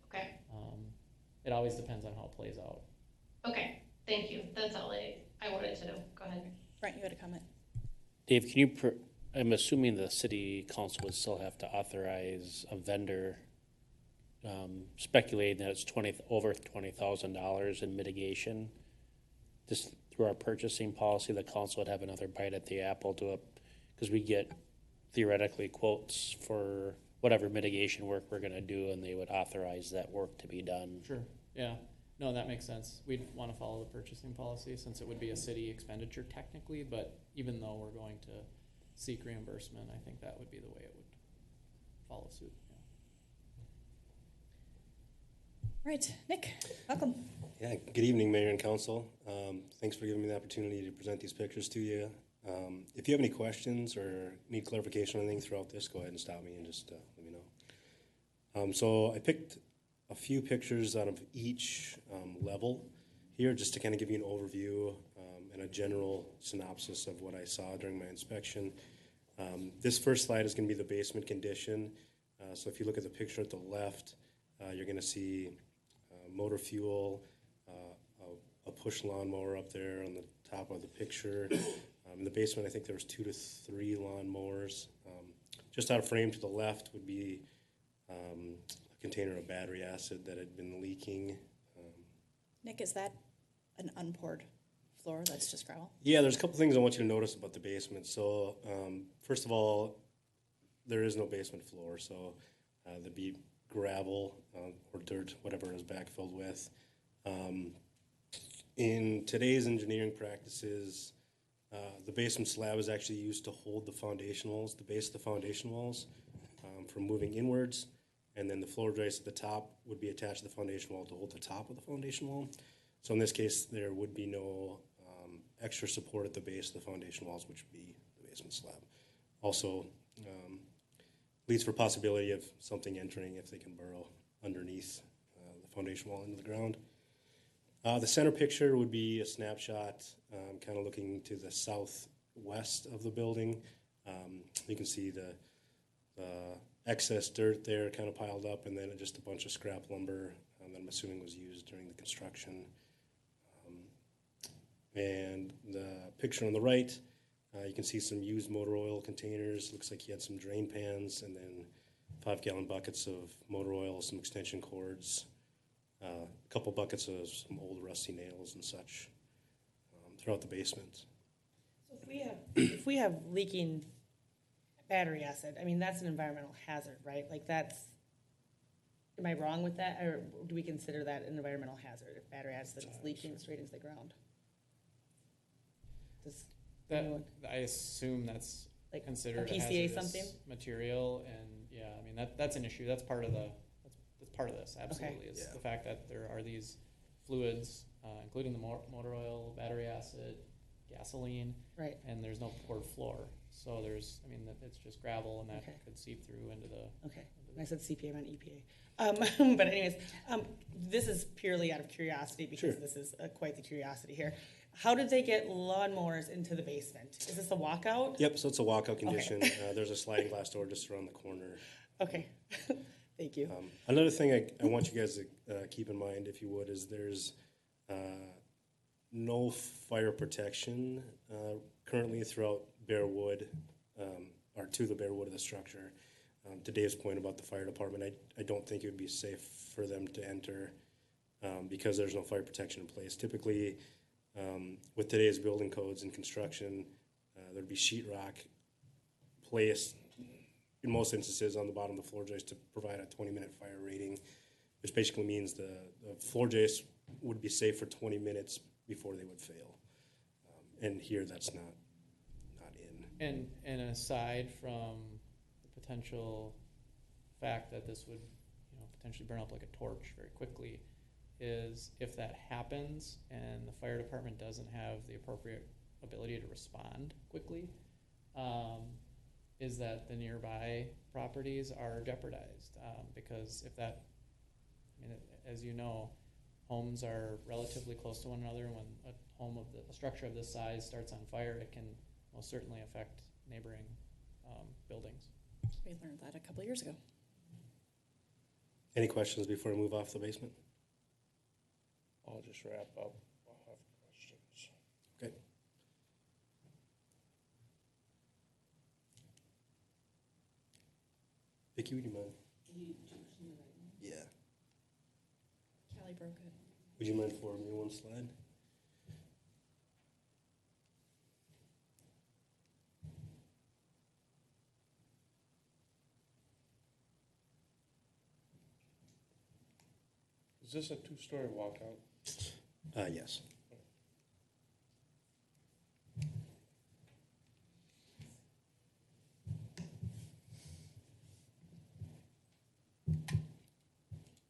it always depends on how it plays out. Okay, thank you. That's all I wanted to know. Go ahead. Brent, you had a comment. Dave, can you, I'm assuming the city council would still have to authorize a vendor, speculating that it's over $20,000 in mitigation. Just through our purchasing policy, the council would have another bite at the apple because we get theoretically quotes for whatever mitigation work we're gonna do, and they would authorize that work to be done. Sure, yeah. No, that makes sense. We'd want to follow the purchasing policy since it would be a city expenditure technically, but even though we're going to seek reimbursement, I think that would be the way it would follow suit. All right, Nick, welcome. Yeah, good evening, Mayor and Council. Thanks for giving me the opportunity to present these pictures to you. If you have any questions or need clarification on anything throughout this, go ahead and stop me and just let me know. So I picked a few pictures out of each level here just to kind of give you an overview and a general synopsis of what I saw during my inspection. This first slide is going to be the basement condition. So if you look at the picture at the left, you're going to see motor fuel, a push lawnmower up there on the top of the picture. In the basement, I think there was 2 to 3 lawnmowers. Just out of frame to the left would be a container of battery acid that had been leaking. Nick, is that an unpoured floor that's just gravel? Yeah, there's a couple things I want you to notice about the basement. So first of all, there is no basement floor, so there'd be gravel or dirt, whatever it is backfilled with. In today's engineering practices, the basement slab is actually used to hold the foundation walls, the base of the foundation walls, from moving inwards, and then the floor joist at the top would be attached to the foundation wall to hold the top of the foundation wall. So in this case, there would be no extra support at the base of the foundation walls, which would be the basement slab. Also, leads for possibility of something entering if they can burrow underneath the foundation wall into the ground. The center picture would be a snapshot kind of looking to the southwest of the building. You can see the excess dirt there kind of piled up, and then just a bunch of scrap lumber that I'm assuming was used during the construction. And the picture on the right, you can see some used motor oil containers. Looks like he had some drain pans, and then 5-gallon buckets of motor oil, some extension cords, a couple buckets of some old rusty nails and such throughout the basement. So if we have leaking battery acid, I mean, that's an environmental hazard, right? Like that's, am I wrong with that? Or do we consider that an environmental hazard if battery acid is leaking straight into the ground? I assume that's like considered a a PCA hazardous something? material, and yeah, I mean, that's an issue, that's part of that's part of this, absolutely, is Yeah. the fact that there are these fluids, including the motor oil, battery acid, gasoline, Right. and there's no poured floor, so there's, I mean, it's just gravel, and that Okay. could seep through into the. Okay. When I said CPA, I meant EPA. But anyways, this is purely out of curiosity because Sure. this is quite the curiosity here. How did they get lawnmowers into the basement? Is this a walkout? Yep, so it's a walkout condition. There's a sliding glass door just around the corner. Okay. Thank you. Another thing I want you guys to keep in mind, if you would, is there's no fire protection currently throughout Bearwood, or to the Bearwood of the structure. To Dave's point about the fire department, I don't think it would be safe for them to enter because there's no fire protection in place. Typically, with today's building codes and construction, there'd be sheetrock placed in most instances on the bottom of the floor joist to provide a 20-minute fire rating, which basically means the floor joist would be safe for 20 minutes before they would fail. And here that's not in. And aside from the potential fact that this would, potentially burn up like a torch very quickly, is if that happens and the fire department doesn't have the appropriate ability to respond quickly, is that the nearby properties are jeopardized, because if that, I mean, as you know, homes are relatively close to one another, and when a structure of this size starts on fire, it can most certainly affect neighboring buildings. We learned that a couple years ago. Any questions before we move off the basement? I'll just wrap up. I'll have questions. Okay. Vicki, would you mind? Yeah. Callie broke it. Would you mind forwarding me one slide? Is this a two-story walkout? Yes.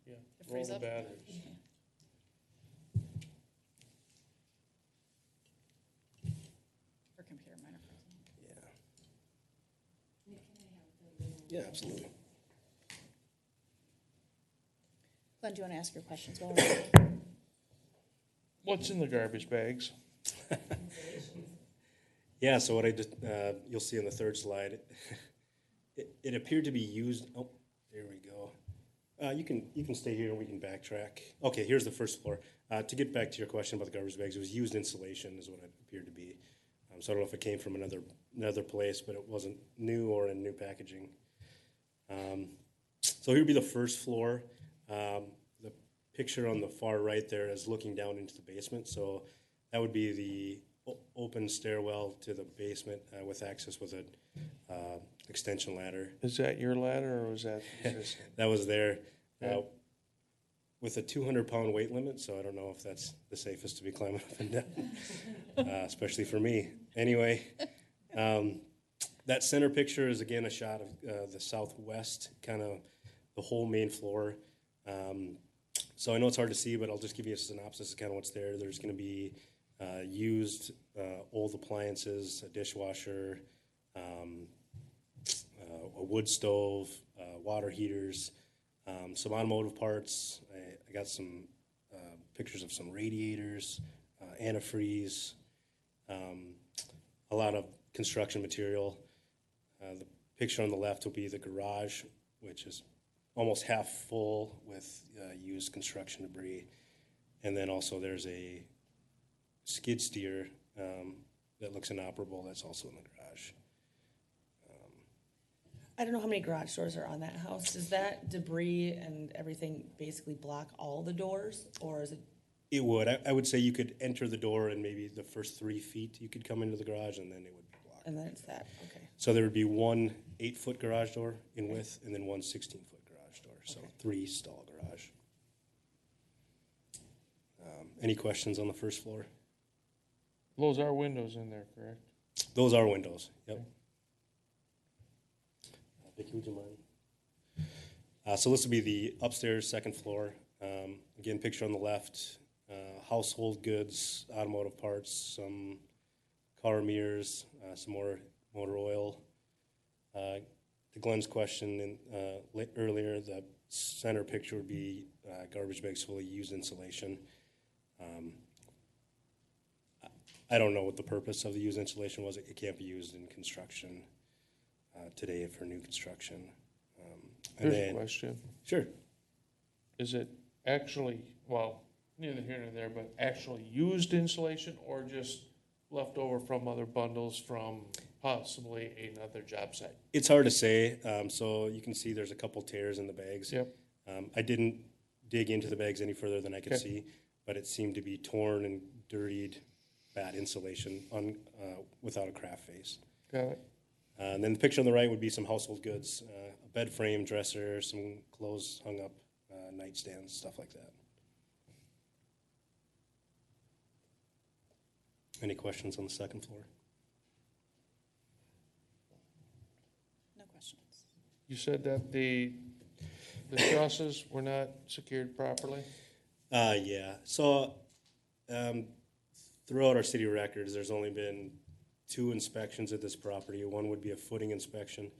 Yeah. It Roll frees the up? batteries. Her computer might have frozen. Yeah. Yeah, absolutely. Glenn, do you want to ask your questions while we're waiting? What's in the garbage bags? Yeah, so what I just, you'll see on the third slide, it appeared to be used, oh, there we go. You can stay here and we can backtrack. Okay, here's the first floor. To get back to your question about the garbage bags, it was used insulation is what it appeared to be. So I don't know if it came from another place, but it wasn't new or in new packaging. So here would be the first floor. The picture on the far right there is looking down into the basement. So that would be the open stairwell to the basement with access with an extension ladder. Is that your ladder or was that? That was there with a 200-pound weight limit, so I don't know if that's the safest to be climbing up and down, especially for me. Anyway, that center picture is again a shot of the southwest, kind of the whole main floor. So I know it's hard to see, but I'll just give you a synopsis of kind of what's there. There's going to be used old appliances, a dishwasher, a wood stove, water heaters, some automotive parts. I got some pictures of some radiators, antifreeze, a lot of construction material. The picture on the left will be the garage, which is almost half full with used construction debris. And then also there's a skid steer that looks inoperable that's also in the garage. I don't know how many garage doors are on that house. Does that debris and everything basically block all the doors, or is it? It would. I would say you could enter the door and maybe the first 3 feet you could come into the garage and then it would be blocked. And then it's that, okay. So there would be one 8-foot garage door in width and then one 16-foot garage door. So 3 stall garage. Any questions on the first floor? Those are windows in there, correct? Those are windows, yep. Vicki, would you mind? So this would be the upstairs, second floor. Again, picture on the left, household goods, automotive parts, some car mirrors, some more motor oil. To Glenn's question earlier, the center picture would be garbage bags fully used insulation. I don't know what the purpose of the used insulation was. It can't be used in construction today for new construction. Here's a question. Sure. Is it actually, well, neither here nor there, but actually used insulation or just left over from other bundles from possibly another job site? It's hard to say. So you can see there's a couple tears in the bags. Yep. I didn't dig into the bags any further than I could Okay. see, but it seemed to be torn and dirtied, bad insulation without a craft face. Got it. And then the picture on the right would be some household goods, a bed frame, dresser, some clothes hung up, nightstands, stuff like that. Any questions on the second floor? No questions. You said that the trusses were not secured properly? Yeah. So throughout our city records, there's only been 2 inspections at this property. One would be a footing inspection.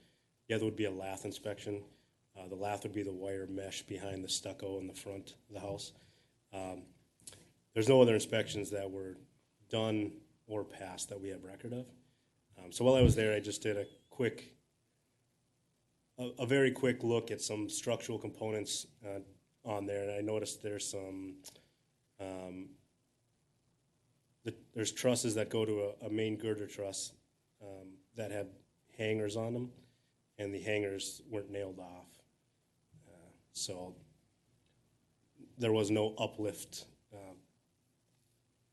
The other would be a lath inspection. The lath would be the wire mesh behind the stucco in the front of the house. There's no other inspections that were done or passed that we have record of. So while I was there, I just did a very quick look at some structural components on there, and I noticed there's some there's trusses that go to a main girder truss that had hangers on them, and the hangers weren't nailed off. So there was no uplift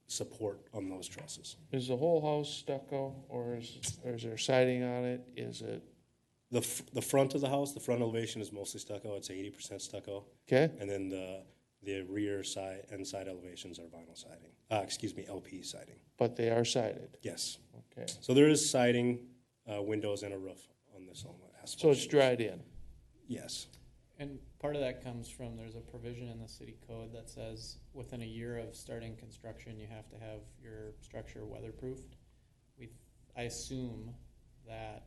support on those trusses. Is the whole house stucco, or is there siding on it? Is it? The front of the house, the front elevation is mostly stucco. It's 80% stucco. Okay. And then the rear side and side elevations are vinyl siding. LP siding. But they are sided? Yes. Okay. So there is siding, windows, and a roof on this home. So it's dried in? Yes. And part of that comes from, there's a provision in the city code that says within a year of starting construction, you have to have your structure weatherproofed. I assume that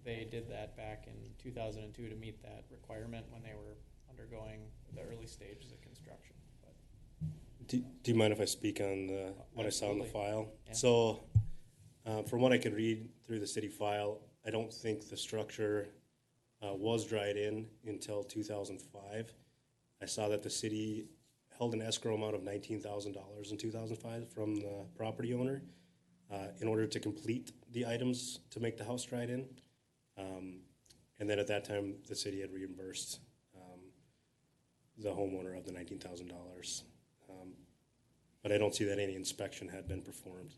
they did that back in 2002 to meet that requirement when they were undergoing the early stages of construction. But Do you mind if I speak on what I saw in the file? Yeah. So from what I could read through the city file, I don't think the structure was dried in until 2005. I saw that the city held an escrow amount of $19,000 in 2005 from the property owner in order to complete the items to make the house dried in. And then at that time, the city had reimbursed the homeowner of the $19,000. But I don't see that any inspection had been performed.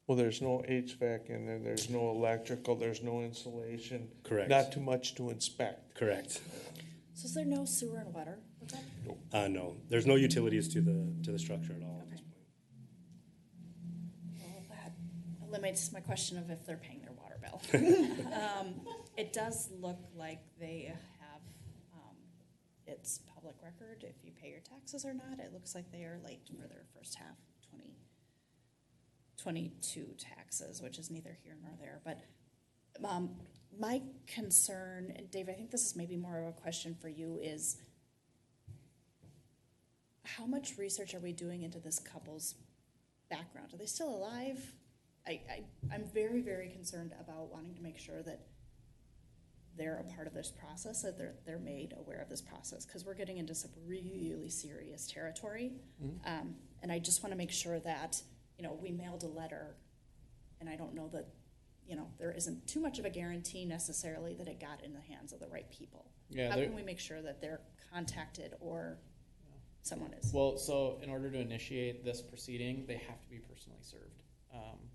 Well, there's no HVAC in there, there's no electrical, there's no insulation. Correct. Not too much to inspect. Correct. So is there no sewer and water hookup? No, there's no utilities to the structure at all at this point. Well, that eliminates my question of if they're paying their water bill. It does look like they have, it's public record if you pay your taxes or not. It looks like they are late for their first half 2022 taxes, which is neither here nor there. But my concern, and Dave, I think this is maybe more of a question for you, is how much research are we doing into this couple's background? Are they still alive? I'm very, very concerned about wanting to make sure that they're a part of this process, that they're made aware of this process, because we're getting into some really serious territory. Mm-hmm. And I just want to make sure that, we mailed a letter, and I don't know that, there isn't too much of a guarantee necessarily that it got in the hands of the right people. Yeah, How can we make sure that they're contacted or someone is? Well, so in order to initiate this proceeding, they have to be personally served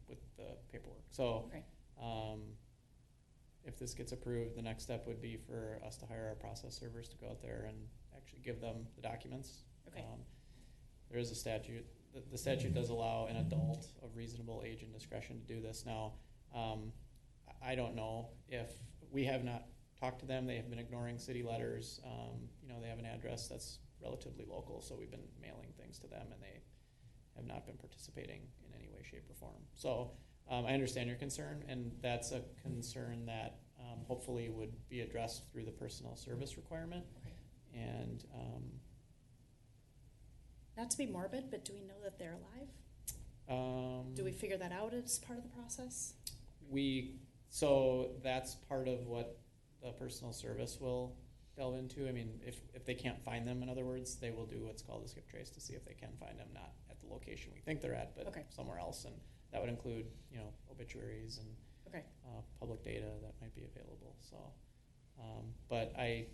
with the paperwork. So Okay. if this gets approved, the next step would be for us to hire our process servers to go out there and actually give them the documents. Okay. There is a statute. The statute does allow an adult of reasonable age and discretion to do this. Now, I don't know if we have not talked to them. They have been ignoring city letters. They have an address that's relatively local, so we've been mailing things to them, and they have not been participating in any way, shape, or form. So I understand your concern, and that's a concern that hopefully would be addressed through the personnel service requirement. Okay. And Not to be morbid, but do we know that they're alive? Do we figure that out as part of the process? So that's part of what the personal service will delve into. I mean, if they can't find them, in other words, they will do what's called a skip trace to see if they can find them, not at the location we think they're at, but somewhere else. And that would include, obituaries and public data that might be available. So, but I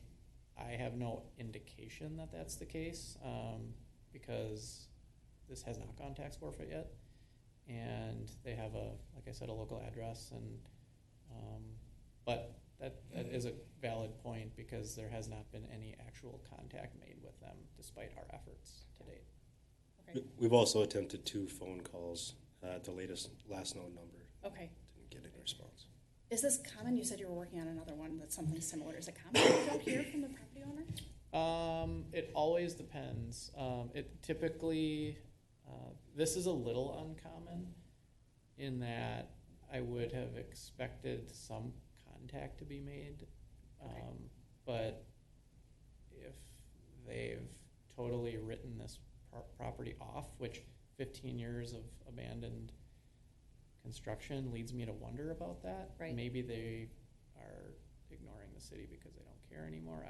have no indication that that's the case because this has not gone tax forfeit yet. And they have like I said, a local address, and but that is a valid point because there has not been any actual contact made with them despite our efforts to date. Okay. We've also attempted 2 phone calls, the last known number. Okay. Didn't get any response. Is this common? You said you were working on another one that's something similar. Is it common that you don't hear from the property owner? It always depends. It typically, this is a little uncommon in that I would have expected some contact to be made. But if they've totally written this property off, which 15 years of abandoned construction leads me to wonder about that. Right. Maybe they are ignoring the city because they don't care anymore.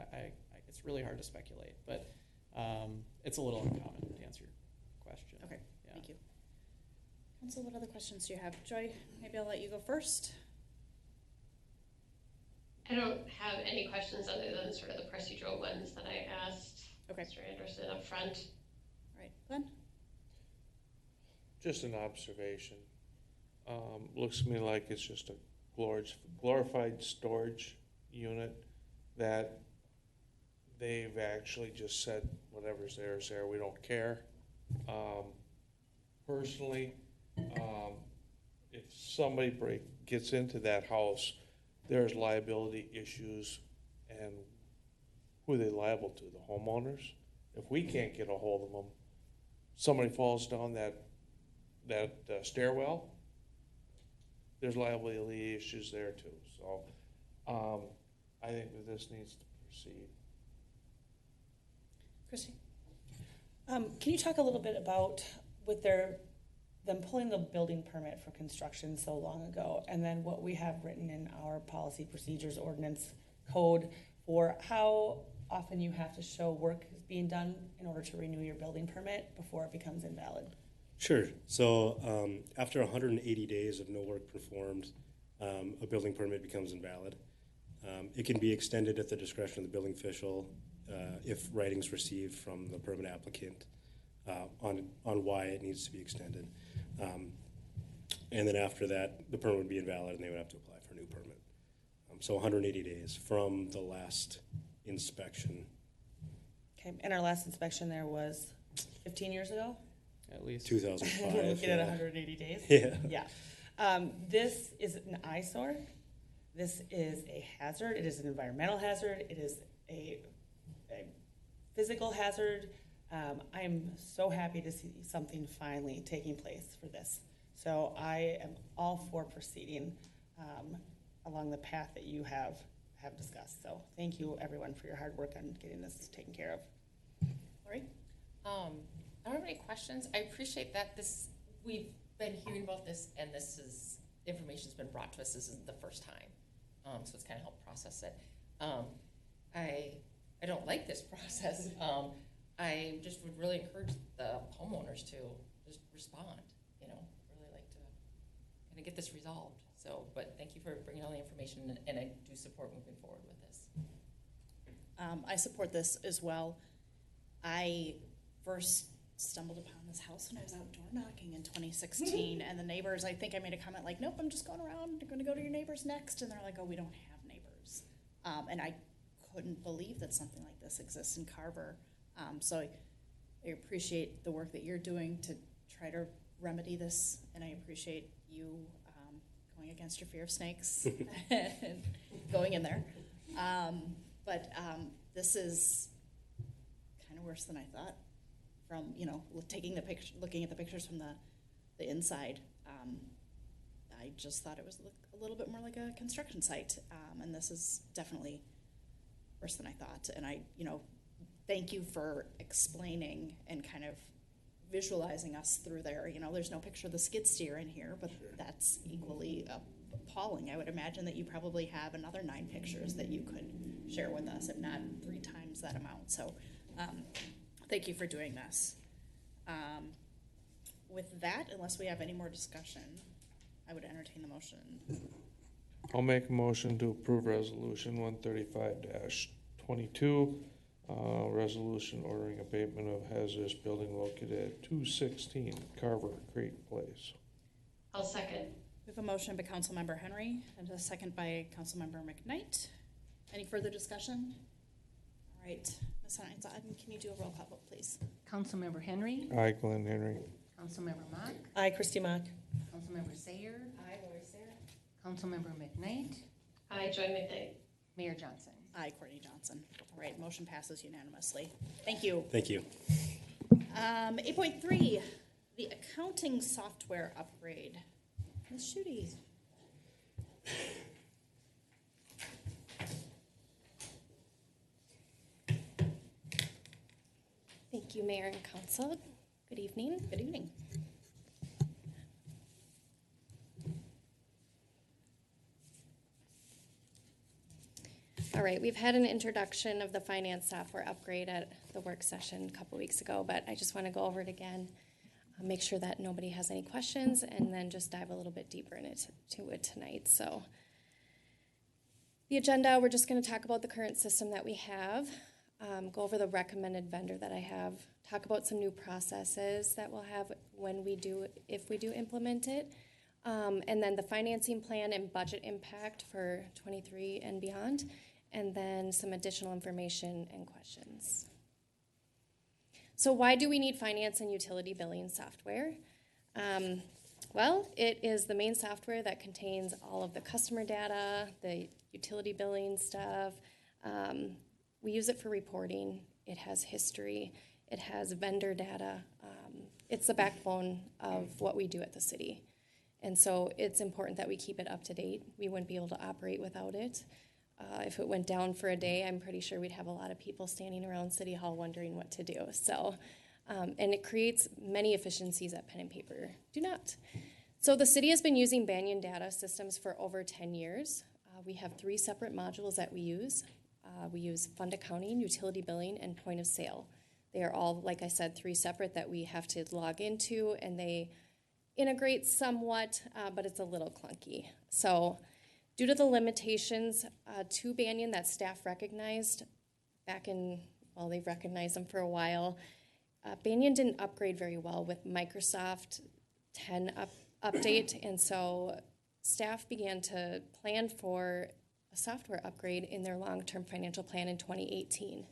It's really hard to speculate, but it's a little uncommon to answer your question. Okay, Yeah. thank you. Council, what other questions do you have? Joy, maybe I'll let you go first. I don't have any questions other than sort of the procedural ones that I asked Mr. Anderson up front. All right, Glenn? Just an observation. Looks to me like it's just a glorified storage unit that they've actually just said whatever's there is there, we don't care. Personally, if somebody gets into that house, there's liability issues, and who are they liable to? The homeowners? If we can't get a hold of them, somebody falls down that stairwell, there's liability issues there too. So I think that this needs to proceed. Christy? Can you talk a little bit about with them pulling the building permit for construction so long ago, and then what we have written in our policy procedures ordinance code for how often you have to show work is being done in order to renew your building permit before it becomes invalid? Sure. So after 180 days of no work performed, a building permit becomes invalid. It can be extended at the discretion of the building official if writings received from the permit applicant on why it needs to be extended. And then after that, the permit would be invalid and they would have to apply for a new permit. So 180 days from the last inspection. Okay, and our last inspection there was 15 years ago? At least 2005. We're looking at 180 days? Yeah. Yeah. This is an eyesore. This is a hazard. It is an environmental hazard. It is a physical hazard. I am so happy to see something finally taking place for this. So I am all for proceeding along the path that you have discussed. So thank you, everyone, for your hard work on getting this taken care of. Lori? I don't have any questions. I appreciate that we've been hearing about this, and information's been brought to us. This isn't the first time, so it's kind of helped process it. I don't like this process. I just would really encourage the homeowners to just respond. Really like to kind of get this resolved. So, but thank you for bringing all the information, and I do support moving forward with this. I support this as well. I first stumbled upon this house when I was out door knocking in 2016, and the neighbors, I think I made a comment like, nope, I'm just going around, I'm going to go to your neighbors next, and they're like, oh, we don't have neighbors. And I couldn't believe that something like this exists in Carver. So I appreciate the work that you're doing to try to remedy this, and I appreciate you going going against your fear of snakes and going in there. But this is kind of worse than I thought. From taking the picture, looking at the pictures from the inside, I just thought it was a little bit more like a construction site, and this is definitely worse than I thought. And I, thank you for explaining and kind of visualizing us through there. There's no picture of the skid steer in here, but that's equally appalling. I would imagine that you probably have another 9 pictures that you could share with us, if not 3 times that amount. So thank you for doing this. With that, unless we have any more discussion, I would entertain the motion. I'll make a motion to approve resolution 135-22, resolution ordering abatement of hazardous building located at 216 Carver Creek Place. I'll second. We have a motion by Councilmember Henry and a second by Councilmember McKnight. Any further discussion? All right, Ms. Hines, can you do a roll call vote, please? Councilmember Henry. Aye, Glenn Henry. Councilmember Mock. Aye, Christie Mock. Councilmember Sayer. Aye, Lori Sarah. Councilmember McKnight. Aye, Joy McKnight. Mayor Johnson. Aye, Courtney Johnson. All right, motion passes unanimously. Thank you. Thank you. 8.3, the accounting software upgrade. Ms. Schutte. Thank you, Mayor and Council. Good evening. Good evening. All right, we've had an introduction of the finance software upgrade at the work session a couple weeks ago, but I just want to go over it again, make sure that nobody has any questions, and then just dive a little bit deeper into it tonight. So the agenda, we're just going to talk about the current system that we have, go over the recommended vendor that I have, talk about some new processes that we'll have if we do implement it, and then the financing plan and budget impact for 23 and beyond, and then some additional information and questions. So why do we need finance and utility billing software? Well, it is the main software that contains all of the customer data, the utility billing stuff. We use it for reporting. It has history. It has vendor data. It's the backbone of what we do at the city. And so it's important that we keep it up to date. We wouldn't be able to operate without it. If it went down for a day, I'm pretty sure we'd have a lot of people standing around City Hall wondering what to do. So, and it creates many efficiencies that pen and paper do not. So the city has been using Banyan data systems for over 10 years. We have 3 separate modules that we use. We use fund accounting, utility billing, and point of sale. They are all, like I said, 3 separate that we have to log into, and they integrate somewhat, but it's a little clunky. So due to the limitations to Banyan that staff recognized back in, well, they've recognized them for a while, Banyan didn't upgrade very well with Microsoft 10 update, and so staff began to plan for a software upgrade in their long-term financial plan in 2018.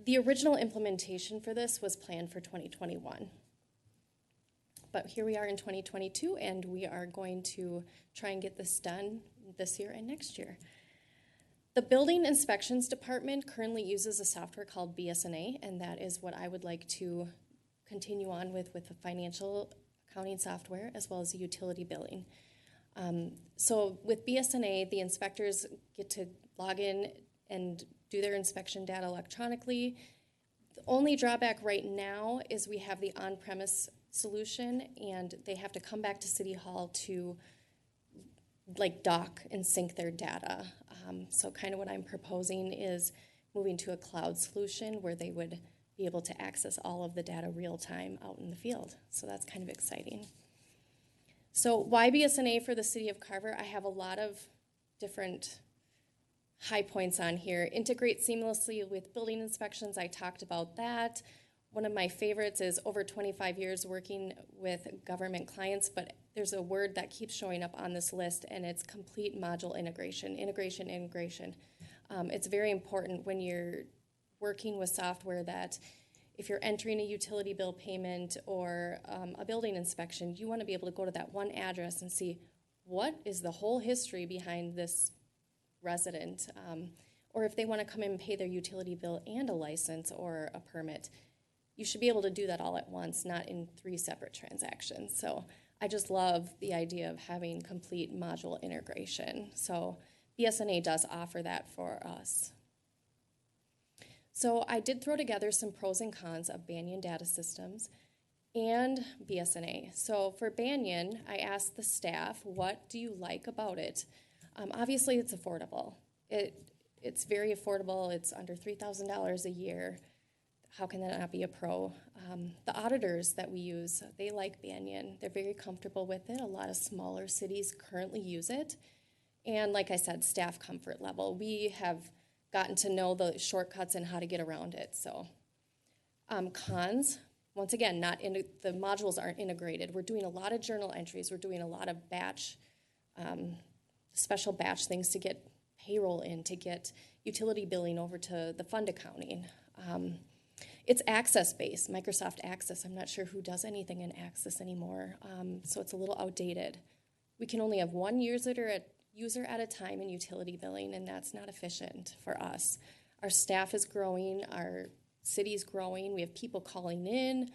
The original implementation for this was planned for 2021. But here we are in 2022, and we are going to try and get this done this year and next year. The Building Inspections Department currently uses a software called BSNA, and that is what I would like to continue on with the financial accounting software as well as the utility billing. So with BSNA, the inspectors get to log in and do their inspection data electronically. The only drawback right now is we have the on-premise solution, and they have to come back to City Hall to dock and sync their data. So kind of what I'm proposing is moving to a cloud solution where they would be able to access all of the data real time out in the field. So that's kind of exciting. So why BSNA for the City of Carver? I have a lot of different high points on here. Integrate seamlessly with building inspections. I talked about that. One of my favorites is over 25 years working with government clients, but there's a word that keeps showing up on this list, and it's complete module integration. Integration. It's very important when you're working with software that if you're entering a utility bill payment or a building inspection, you want to be able to go to that one address and see what is the whole history behind this resident, or if they want to come in and pay their utility bill and a license or a permit, you should be able to do that all at once, not in 3 separate transactions. So I just love the idea of having complete module integration. So BSNA does offer that for us. So I did throw together some pros and cons of Banyan Data Systems and BSNA. So for Banyan, I asked the staff, what do you like about it? Obviously, it's affordable. It's very affordable. It's under $3,000 a year. How can that not be a pro? The auditors that we use, they like Banyan. They're very comfortable with it. A lot of smaller cities currently use it. And like I said, staff comfort level. We have gotten to know the shortcuts and how to get around it. So cons, once again, the modules aren't integrated. We're doing a lot of journal entries. We're doing a lot of batch, special batch things to get payroll in, to get utility billing over to the fund accounting. It's Access-based, Microsoft Access. I'm not sure who does anything in Access anymore, so it's a little outdated. We can only have one user at a time in utility billing, and that's not efficient for us. Our staff is growing, our city's growing. We have people calling in,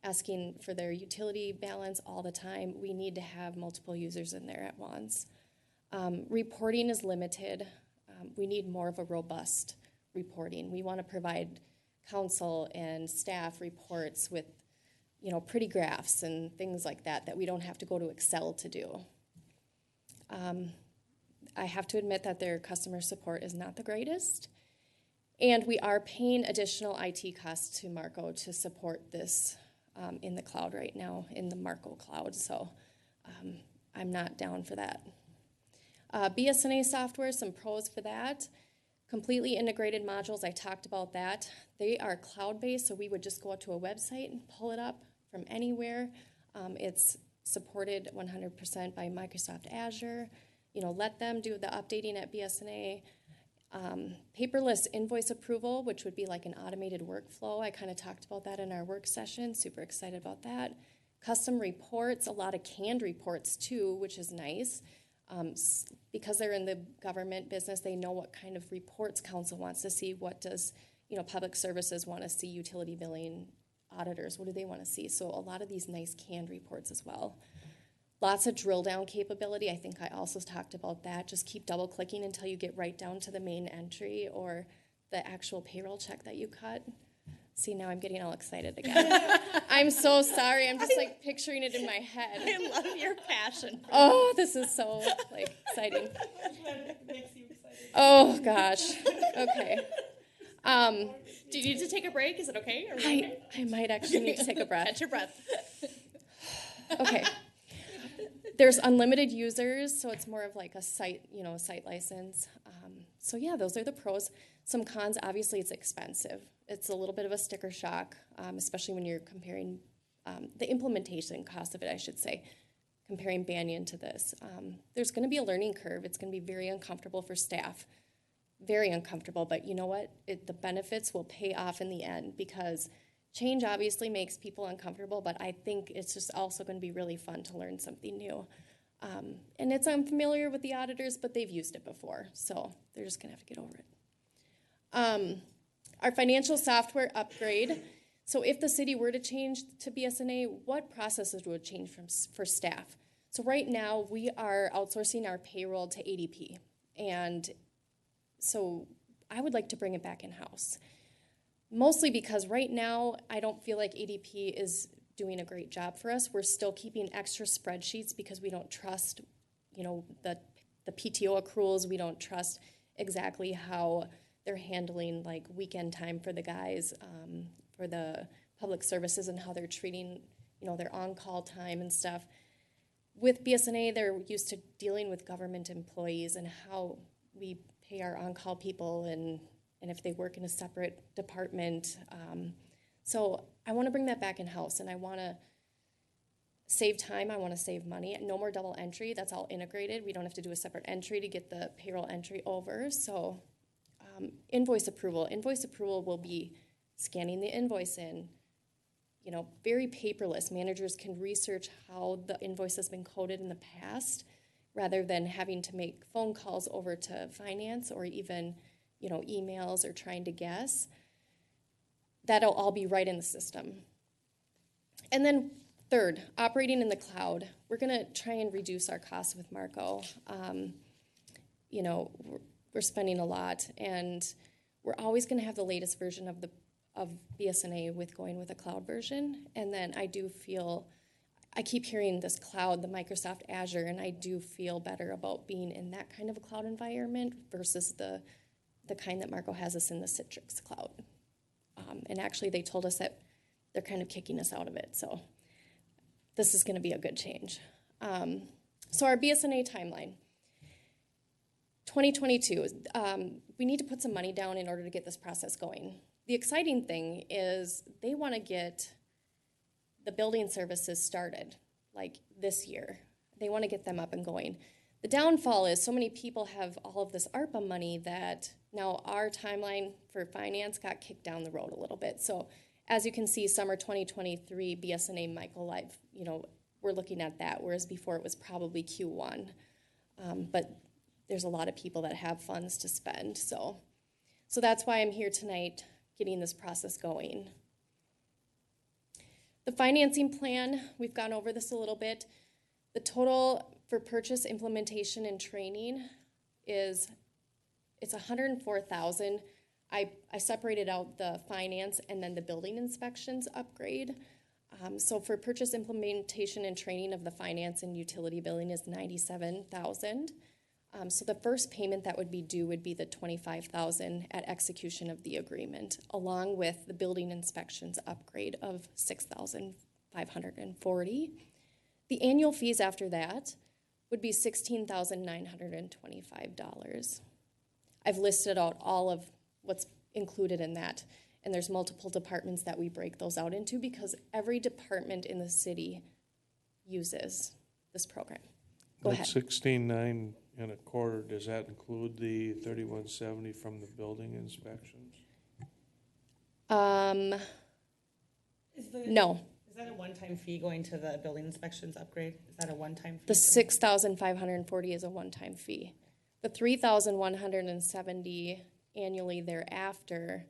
asking for their utility balance all the time. We need to have multiple users in there at once. Reporting is limited. We need more of a robust reporting. We want to provide council and staff reports with, pretty graphs and things like that we don't have to go to Excel to do. I have to admit that their customer support is not the greatest, and we are paying additional IT costs to Marco to support this in the cloud right now, in the Marco cloud, so I'm not down for that. BSNA software, some pros for that. Completely integrated modules, I talked about that. They are cloud-based, so we would just go out to a website and pull it up from anywhere. It's supported 100% by Microsoft Azure. Let them do the updating at BSNA. Paperless invoice approval, which would be like an automated workflow. I kind of talked about that in our work session. Super excited about that. Custom reports, a lot of canned reports too, which is nice. Because they're in the government business, they know what kind of reports council wants to see. What does, public services want to see, utility billing, auditors, what do they want to see? So a lot of these nice canned reports as well. Lots of drill down capability. I think I also talked about that. Just keep double clicking until you get right down to the main entry or the actual payroll check that you cut. See, now I'm getting all excited again. I'm so sorry. I'm just picturing it in my head. I love your passion. Oh, this is so exciting. Oh gosh. Okay. Do you need to take a break? Is it okay? I might actually need to take a breath. Catch your breath. Okay. There's unlimited users, so it's more of like a site, site license. So yeah, those are the pros. Some cons, obviously it's expensive. It's a little bit of a sticker shock, especially when you're comparing the implementation cost of it, I should say, comparing Banyan to this. There's going to be a learning curve. It's going to be very uncomfortable for staff, very uncomfortable. But you know what? The benefits will pay off in the end because change obviously makes people uncomfortable, but I think it's just also going to be really fun to learn something new. And it's unfamiliar with the auditors, but they've used it before, so they're just going to have to get over it. Our financial software upgrade. So if the city were to change to BSNA, what processes would change for staff? So right now, we are outsourcing our payroll to ADP. And so I would like to bring it back in-house. Mostly because right now, I don't feel like ADP is doing a great job for us. We're still keeping extra spreadsheets because we don't trust, the PTO accruals. We don't trust exactly how they're handling like weekend time for the guys, for the public services and how they're treating, their on-call time and stuff. With BSNA, they're used to dealing with government employees and how we pay our on-call people and if they work in a separate department. So I want to bring that back in-house, and I want to save time. I want to save money. No more double entry. That's all integrated. We don't have to do a separate entry to get the payroll entry over. So invoice approval. Invoice approval will be scanning the invoice in, very paperless. Managers can research how the invoice has been coded in the past rather than having to make phone calls over to finance or even, emails or trying to guess. That'll all be right in the system. And then third, operating in the cloud. We're gonna try and reduce our costs with Marco. We're spending a lot, and we're always gonna have the latest version of BSNA with going with a cloud version. And then I keep hearing this cloud, the Microsoft Azure, and I do feel better about being in that kind of a cloud environment versus the kind that Marco has us in, the Citrix cloud. And actually they told us that they're kind of kicking us out of it. So this is gonna be a good change. So our BSNA timeline. 2022, we need to put some money down in order to get this process going. The exciting thing is they want to get the building services started, like this year. They want to get them up and going. The downfall is so many people have all of this ARPA money that now our timeline for finance got kicked down the road a little bit. So as you can see, summer 2023 BSNA Michael Live, we're looking at that, whereas before it was probably Q1. But there's a lot of people that have funds to spend. So that's why I'm here tonight, getting this process going. The financing plan, we've gone over this a little bit. The total for purchase, implementation, and training it's $104,000. I separated out the finance and then the building inspections upgrade. So for purchase, implementation, and training of the finance and utility billing is $97,000. So the first payment that would be due would be the $25,000 at execution of the agreement, along with the building inspections upgrade of $6,540. The annual fees after that would be $16,925. I've listed out all of what's included in that, and there's multiple departments that we break those out into because every department in the city uses this program. Go ahead. 16,925, does that include the 3,170 from the building inspections? No. Is that a one-time fee going to the building inspections upgrade? Is that a one-time fee? The $6,540 is a one-time fee. The $3,170 annually thereafter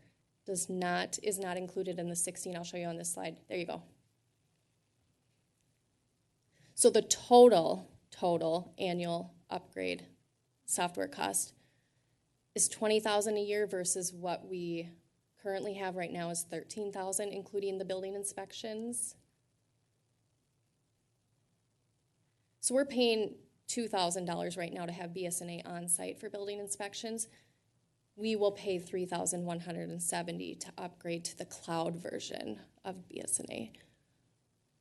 is not included in the 16. I'll show you on this slide. There you go. So the total annual upgrade software cost is $20,000 a year versus what we currently have right now is $13,000, including the building inspections. So we're paying $2,000 right now to have BSNA on site for building inspections. We will pay $3,170 to upgrade to the cloud version of BSNA.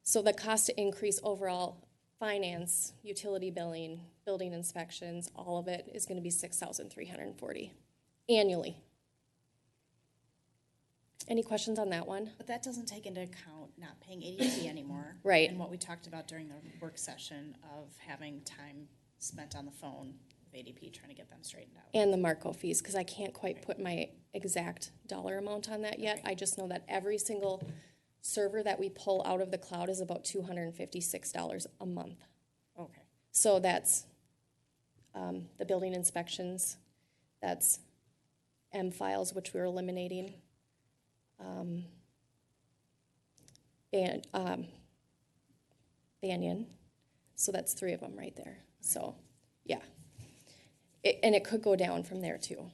So the cost to increase overall finance, utility billing, building inspections, all of it is going to be $6,340 annually. Any questions on that one? But that doesn't take into account not paying ADP anymore. Right. And what we talked about during the work session of having time spent on the phone with ADP trying to get them straightened out. And the Marco fees, because I can't quite put my exact dollar amount on that yet. I just know that every single server that we pull out of the cloud is about $256 a month. Okay. So that's the building inspections, that's M files, which we're eliminating. Banyan, so that's 3 of them right there. So, yeah, and it could go down from there too.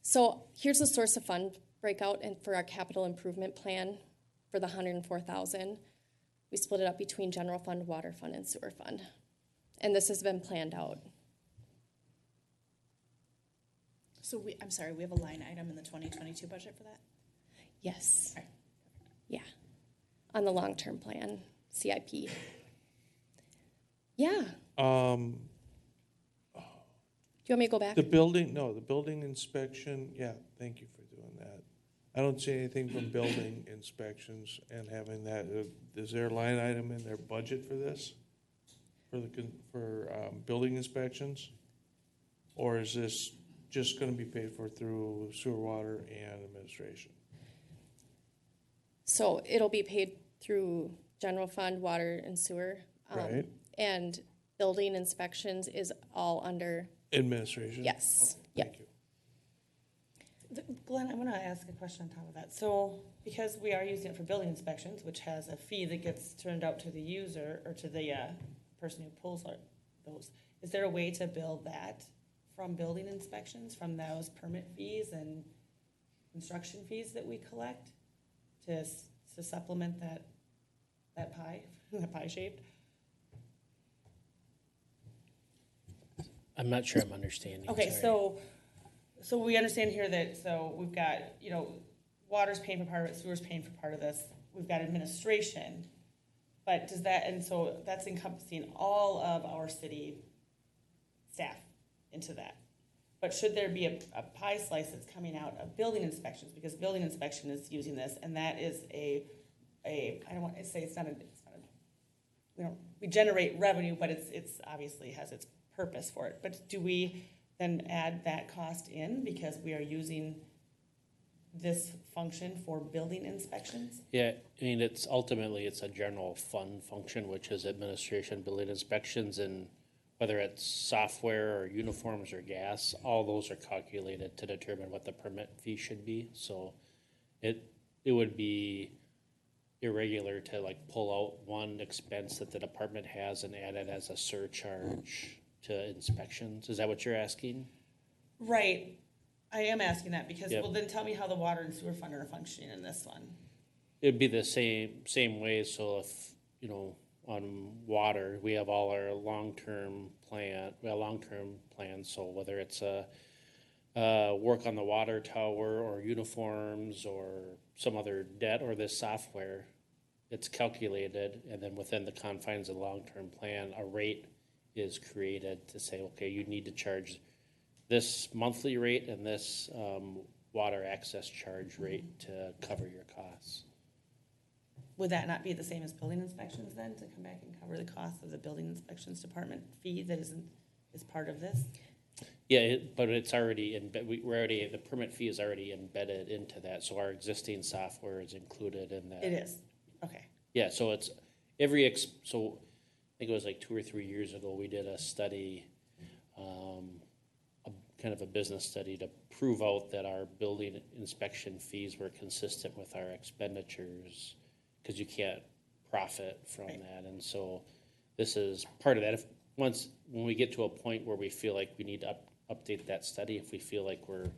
So here's the source of fund breakout, and for our capital improvement plan for the $104,000, we split it up between general fund, water fund, and sewer fund, and this has been planned out. So I'm sorry, we have a line item in the 2022 budget for that? Yes. Okay. Yeah. On the long-term plan, CIP. Yeah. Do you want me to go back? The building inspection, yeah, thank you for doing that. I don't see anything from building inspections and having that. Is there a line item in their budget for this? For building inspections? Or is this just going to be paid for through sewer, water, and administration? So it'll be paid through general fund, water, and sewer. Right. And building inspections is all under, Administration? yes, Oh, yep. Thank you. Glenn, I want to ask a question on top of that. So, because we are using it for building inspections, which has a fee that gets turned out to the user or to the person who pulls those, is there a way to bill that from building inspections, from those permit fees and construction fees that we collect to supplement that pie, that pie shaped? I'm not sure I'm understanding. Okay, sorry. so we understand here that, so we've got, water's paying for part of it, sewer's paying for part of this, we've got administration, but does that, and so that's encompassing all of our city staff into that. But should there be a pie slice that's coming out of building inspections, because building inspection is using this, and that is I don't want to say we generate revenue, but it's obviously has its purpose for it. But do we then add that cost in because we are using this function for building inspections? Yeah, I mean, it's a general fund function, which is administration, building inspections, and whether it's software or uniforms or gas, all those are calculated to determine what the permit fee should be. So it would be irregular to like pull out one expense that the department has and add it as a surcharge to inspections. Is that what you're asking? Right. I am asking that because, Yep. well, then tell me how the water and sewer fund are functioning in this one. It'd be the same way. So if, on water, we have all our long-term plans. So whether it's work on the water tower or uniforms or some other debt or this software, it's calculated, and then within the confines of the long-term plan, a rate is created to say, okay, you need to charge this monthly rate and this water access charge rate to cover your costs. Would that not be the same as building inspections then, to come back and cover the cost of the building inspections department fee that is part of this? Yeah, but it's already the permit fee is already embedded into that, so our existing software is included in that. It is, okay. Yeah, so it's so I think it was like 2 or 3 years ago, we did a study, kind of a business study to prove out that our building inspection fees were consistent with our expenditures, because you can't profit from that. And so this is part of that. When we get to a point where we feel like we need to update that study, if we feel like we're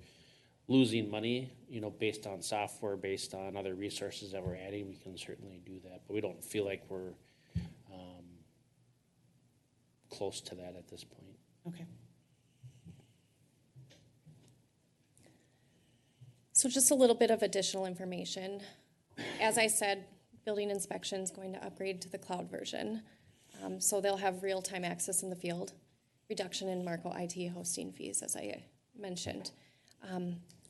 losing money, based on software, based on other resources that we're adding, we can certainly do that. But we don't feel like we're close to that at this point. Okay. So just a little bit of additional information. As I said, building inspection is going to upgrade to the cloud version. So they'll have real-time access in the field, reduction in Marco IT hosting fees, as I mentioned.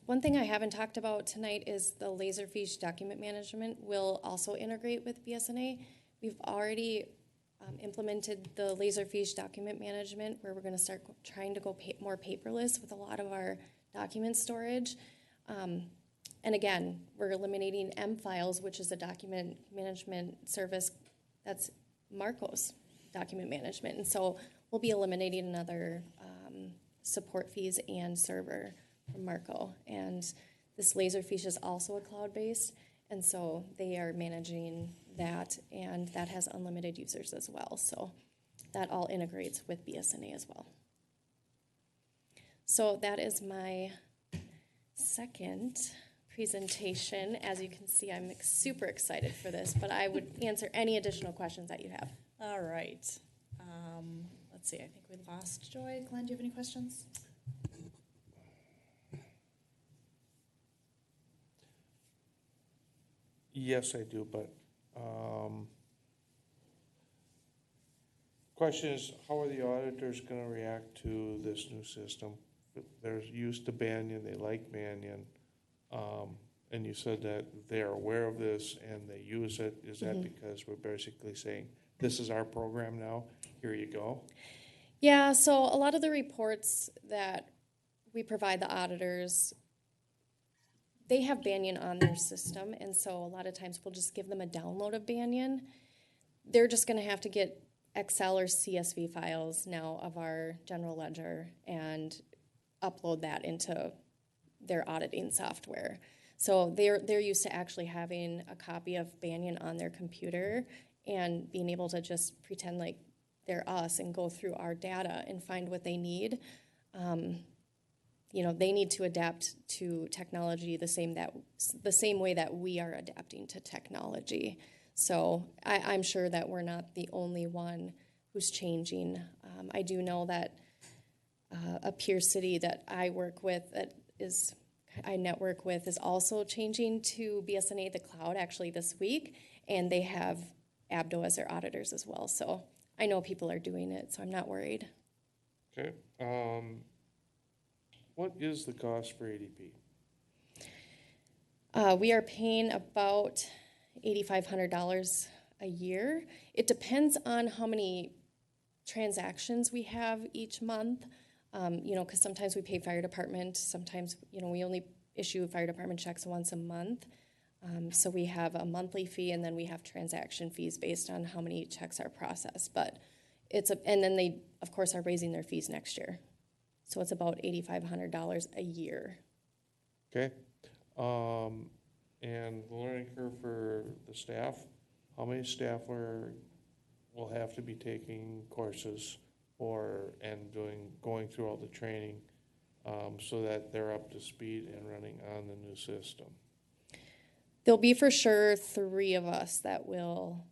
One thing I haven't talked about tonight is the Laserfiche document management will also integrate with BSNA. We've already implemented the Laserfiche document management, where we're going to start trying to go more paperless with a lot of our document storage. And again, we're eliminating M-Files, which is a document management service that's Marco's document management. And so we'll be eliminating another support fees and server from Marco. And this Laserfiche is also a cloud-based, and so they are managing that, and that has unlimited users as well. So that all integrates with BSNA as well. So that is my second presentation. As you can see, I'm super excited for this, but I would answer any additional questions that you have. All right. Let's see, I think we lost Joy. Glenn, do you have any questions? Yes, I do, but, question is, how are the auditors gonna react to this new system? They're used to Banyan, they like Banyan, and you said that they're aware of this and they use it. Is that because we're basically saying, this is our program now, here you go? Yeah, so a lot of the reports that we provide the auditors, they have Banyan on their system, and so a lot of times we'll just give them a download of Banyan. They're just going to have to get Excel or CSV files now of our general ledger and upload that into their auditing software. So they're used to actually having a copy of Banyan on their computer and being able to just pretend like they're us and go through our data and find what they need. You know, they need to adapt to technology the same way that we are adapting to technology. So I'm sure that we're not the only one who's changing. I do know that a peer city that I network with is also changing to BSNA the cloud actually this week, and they have Abdo as their auditors as well. So I know people are doing it, so I'm not worried. Okay. What is the cost for ADP? We are paying about $8,500 a year. It depends on how many transactions we have each month. You know, because sometimes we pay fire department, sometimes, you know, we only issue fire department checks once a month. So we have a monthly fee, and then we have transaction fees based on how many checks are processed. But and then they, of course, are raising their fees next year. So it's about $8,500 a year. Okay. And the learning curve for the staff, how many staff will have to be taking courses going through all the training so that they're up to speed and running on the new system? There'll be for sure 3 of us that will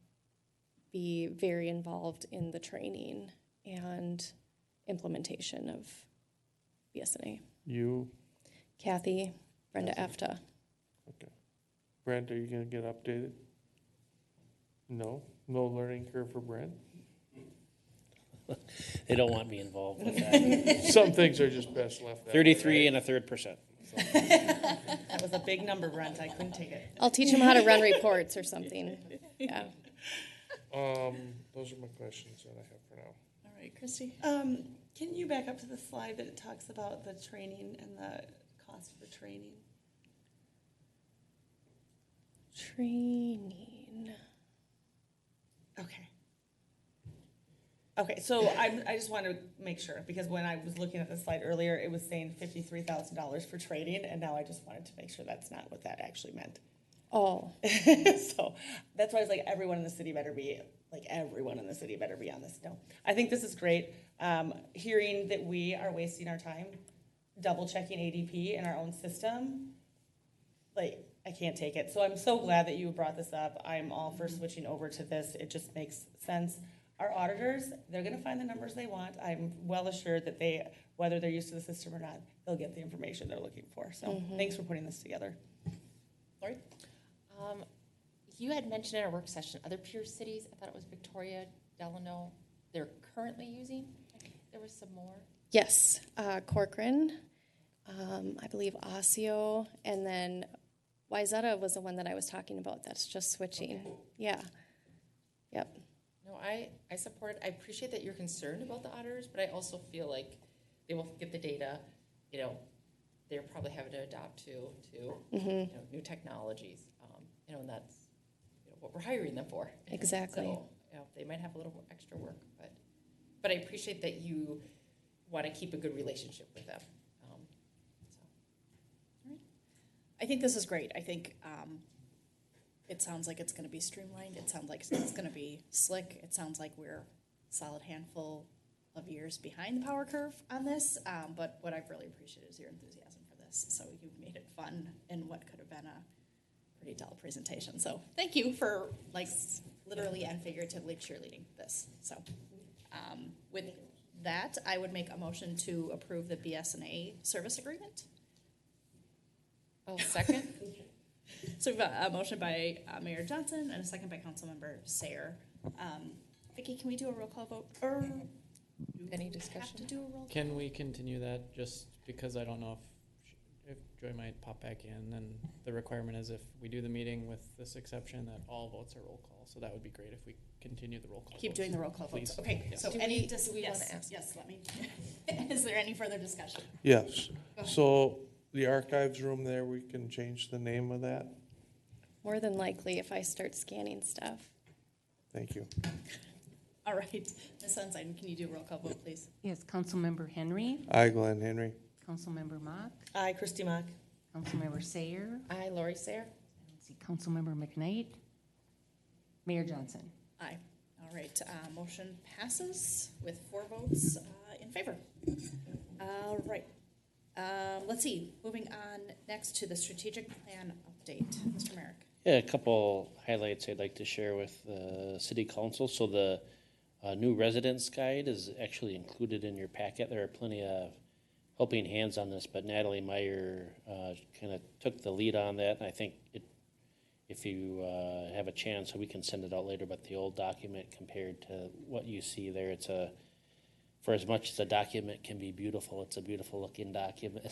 be very involved in the training and implementation of BSNA. You? Kathy, Brenda Efta. Okay. Brent, are you going to get updated? No? No learning curve for Brent? They don't want me involved with that. Some things are just best left that 33 and a third %. So. That was a big number, Brent. I couldn't take it. I'll teach them how to run reports or something. Yeah. Those are my questions that I have for now. All right, Christy. Can you back up to the slide that it talks about the training and the cost for training? Training. Okay. Okay, so I just want to make sure, because when I was looking at the slide earlier, it was saying $53,000 for training, and now I just wanted to make sure that's not what that actually meant. Oh. So that's why I was like, everyone in the city better be on this. No, I think this is great. Hearing that we are wasting our time double checking ADP in our own system, like, I can't take it. So I'm so glad that you brought this up. I'm all for switching over to this. It just makes sense. Our auditors, they're going to find the numbers they want. I'm well assured that whether they're used to the system or not, they'll get the information they're looking for. So thanks for putting this together. Lori? You had mentioned in our work session other peer cities. I thought it was Victoria, Delano. They're currently using. There was some more. Yes, Corcoran, I believe Osseo, and then Wayzata was the one that I was talking about. That's just switching. Okay. Yeah. Yep. No, I support it. I appreciate that you're concerned about the auditors, but I also feel like they will get the data. You know, they're probably having to adapt to you know, new technologies. You know, and that's what we're hiring them for. Exactly. So, you know, they might have a little extra work, but I appreciate that you want to keep a good relationship with them. I think this is great. I think it sounds like it's going to be streamlined. It sounds like it's going to be slick. It sounds like we're a solid handful of years behind the power curve on this. But what I've really appreciated is your enthusiasm for this. So you've made it fun in what could have been a pretty dull presentation. So thank you for literally and figuratively cheerleading this. So with that, I would make a motion to approve the BSNA service agreement. Oh, second. So we've got a motion by Mayor Johnson and a second by Councilmember Sayer. Vicki, can we do a roll call vote? Or any discussion? Have to do a roll call? Can we continue that just because I don't know if Joy might pop back in, and the requirement is if we do the meeting with this exception that all votes are roll call. So that would be great if we continue the roll call. Keep doing the roll call please. votes. Okay. Yes. So Do any we want to ask? Yes, let me. Is there any further discussion? Yes. So the archives room there, we can change the name of that? More than likely if I start scanning stuff. Thank you. All right, Ms. Sunshine, can you do a roll call vote, please? Yes, Councilmember Henry, I, Glenn Henry. Councilmember Mock, Aye, Christie Mock. Councilmember Sayer, Aye, Lori Sayer. let's see, Councilmember McKnight, Mayor Johnson. Aye. All right, motion passes with 4 votes in favor. All right. Let's see, moving on next to the strategic plan update. Mr. Merrick. Yeah, a couple highlights I'd like to share with the city council. So the new residence guide is actually included in your packet. There are plenty of helping hands on this, but Natalie Meyer kind of took the lead on that. And I think if you have a chance, we can send it out later, but the old document compared to what you see there, for as much as a document can be beautiful, it's a beautiful looking document.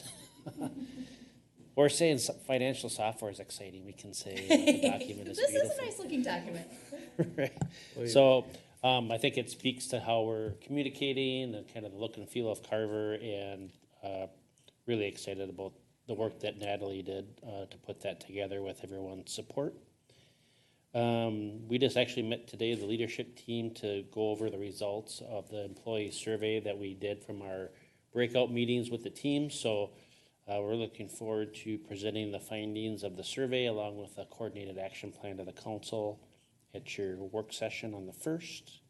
We're saying financial software is exciting. We can say the document is beautiful. This is a nice looking document. Right. So I think it speaks to how we're communicating and kind of the look and feel of Carver, and really excited about the work that Natalie did to put that together with everyone's support. We just actually met today, the leadership team, to go over the results of the employee survey that we did from our breakout meetings with the team. So we're looking forward to presenting the findings of the survey along with a coordinated action plan to the council at your work session on the 1st.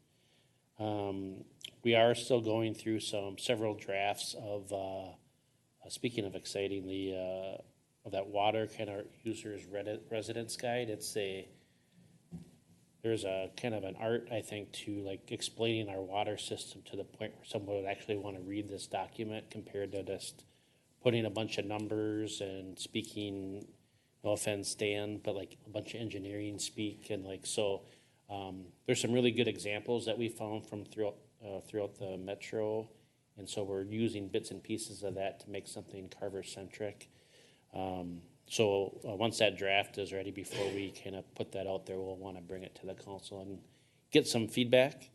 We are still going through several drafts of, speaking of exciting, of that water kind of users residence guide. There's a kind of an art, I think, to like explaining our water system to the point where someone would actually want to read this document compared to just putting a bunch of numbers and speaking, no offense, Dan, but like a bunch of engineering speak. And like, so there's some really good examples that we found from throughout the metro. And so we're using bits and pieces of that to make something Carver-centric. So once that draft is ready, before we kind of put that out there, we'll want to bring it to the council and get some feedback.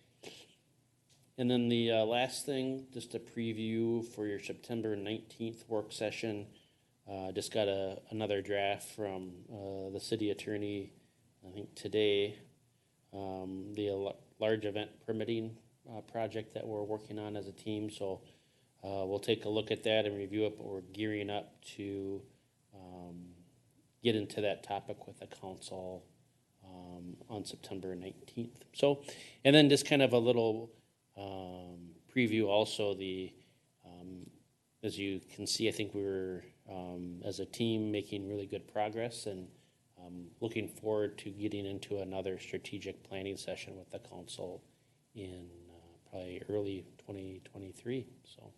And then the last thing, just a preview for your September 19th work session. Just got another draft from the city attorney, I think today, the large event permitting project that we're working on as a team. So we'll take a look at that and review it, but we're gearing up to get into that topic with the council on September 19th. So, and then just kind of a little preview also, as you can see, I think we were, as a team, making really good progress, and looking forward to getting into another strategic planning session with the council in probably early 2023. So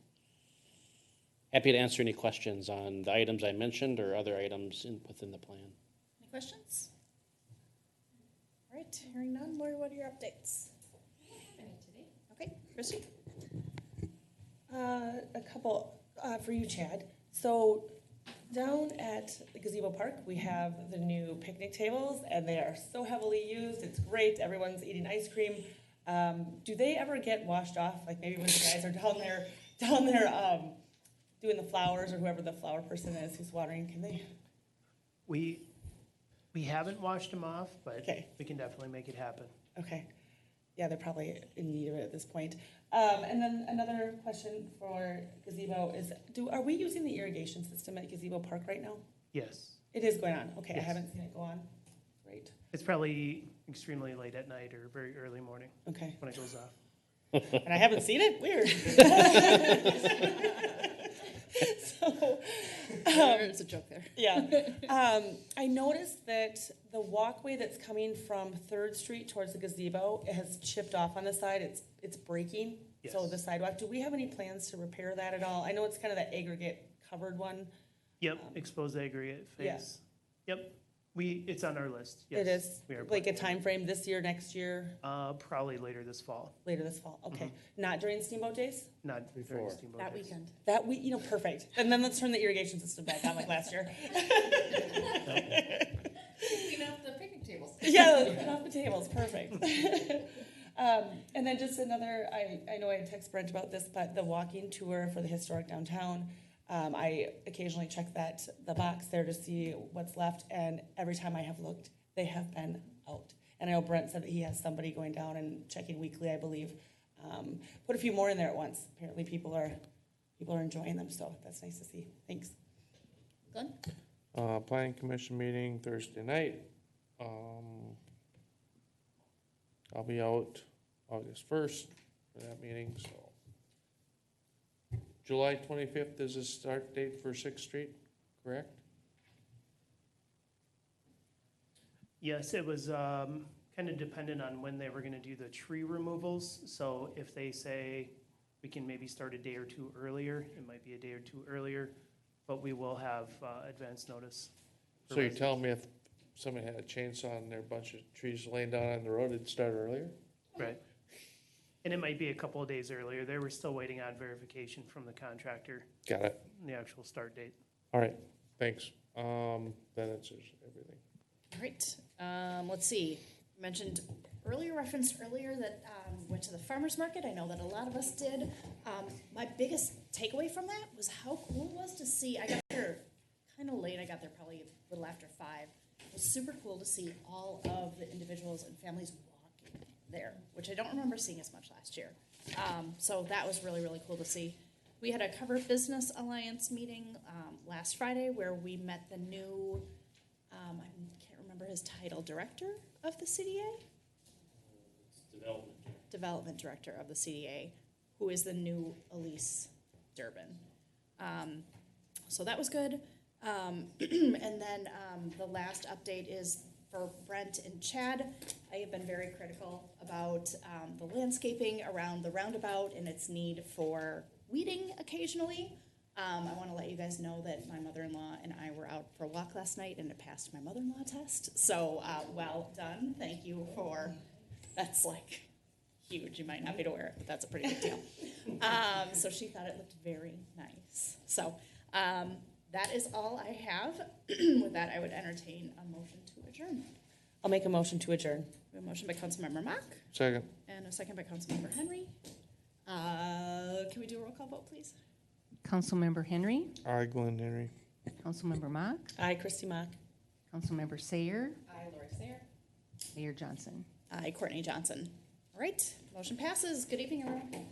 happy to answer any questions on the items I mentioned or other items within the plan. Any questions? All right, hearing none. Lori, what are your updates? Okay, Christy? A couple for you, Chad. So down at the Gazebo Park, we have the new picnic tables, and they are so heavily used. It's great. Everyone's eating ice cream. Do they ever get washed off? Like maybe when the guys are down there doing the flowers, or whoever the flower person is who's watering, can they? We haven't washed them off, but Okay. we can definitely make it happen. Okay. Yeah, they're probably in need of it at this point. And then another question for Gazebo is, are we using the irrigation system at Gazebo Park right now? Yes. It is going on. Okay, Yes. I haven't seen it go on. Great. It's probably extremely late at night or very early morning. Okay. When it goes off. And I haven't seen it? Weird. So, there's a joke there. Yeah. I noticed that the walkway that's coming from 3rd Street towards the gazebo, it has chipped off on the side. It's breaking. Yes. So the sidewalk, do we have any plans to repair that at all? I know it's kind of that aggregate covered one. Yep, exposed aggregate phase. Yeah. Yep, it's on our list. Yes, It is we are like a time frame this year, next year, probably later this fall. later this fall. Okay. Not during Steamboat Days? Not during Steamboat That Days. weekend. That week, perfect. And then let's turn the irrigation system back on like last year. Clean up the picnic tables. Yeah, clean off the tables, perfect. And then just another, I know I had texted Brent about this, but the walking tour for the historic downtown, I occasionally check the box there to see what's left, and every time I have looked, they have been out. And And I know Brent said that he has somebody going down and checking weekly, I believe. Put a few more in there at once. Apparently people are enjoying them, so that's nice to see. Thanks. Glenn? Planning commission meeting Thursday night. I'll be out August 1st for that meeting, so. July 25th is the start date for 6th Street, correct? Yes, it was kind of dependent on when they were going to do the tree removals. So if they say we can maybe start a day or two earlier, it might be a day or two earlier, but we will have advance notice. So you're telling me if somebody had a chainsaw and there were a bunch of trees laying down on the road, it'd start earlier? Right. And it might be a couple of days earlier. They were still waiting on verification from the contractor. Got it. The actual start date. All right, thanks. That answers everything. All right, let's see. Referenced earlier that went to the farmer's market. I know that a lot of us did. My biggest takeaway from that was how cool it was to see. I got there kind of late. I got there probably a little after 5. It was super cool to see all of the individuals and families walking there, which I don't remember seeing as much last year. So that was really, really cool to see. We had a Carver Business Alliance meeting last Friday where we met the new, I can't remember his title, director of the CDA? Development Director of the CDA, who is the new Elise Durbin. So that was good. And then the last update is for Brent and Chad. I have been very critical about the landscaping around the roundabout and its need for weeding occasionally. I want to let you guys know that my mother-in-law and I were out for a walk last night and it passed my mother-in-law test. So well done. Thank you for, that's like huge. You might not be able to wear it, but that's a pretty big deal. So she thought it looked very nice. So that is all I have. With that, I would entertain a motion to adjourn. I'll make a motion to adjourn. We have a motion by Councilmember Mock. Second. And a second by Councilmember Henry. Can we do a roll call vote, please? Councilmember Henry. Aye, Glenn Henry. Councilmember Mock. Aye, Christy Mock. Councilmember Sayer. Aye, Lori Sayer. Mayor Johnson. Aye, Courtney Johnson. All right, motion passes. Good evening, everyone.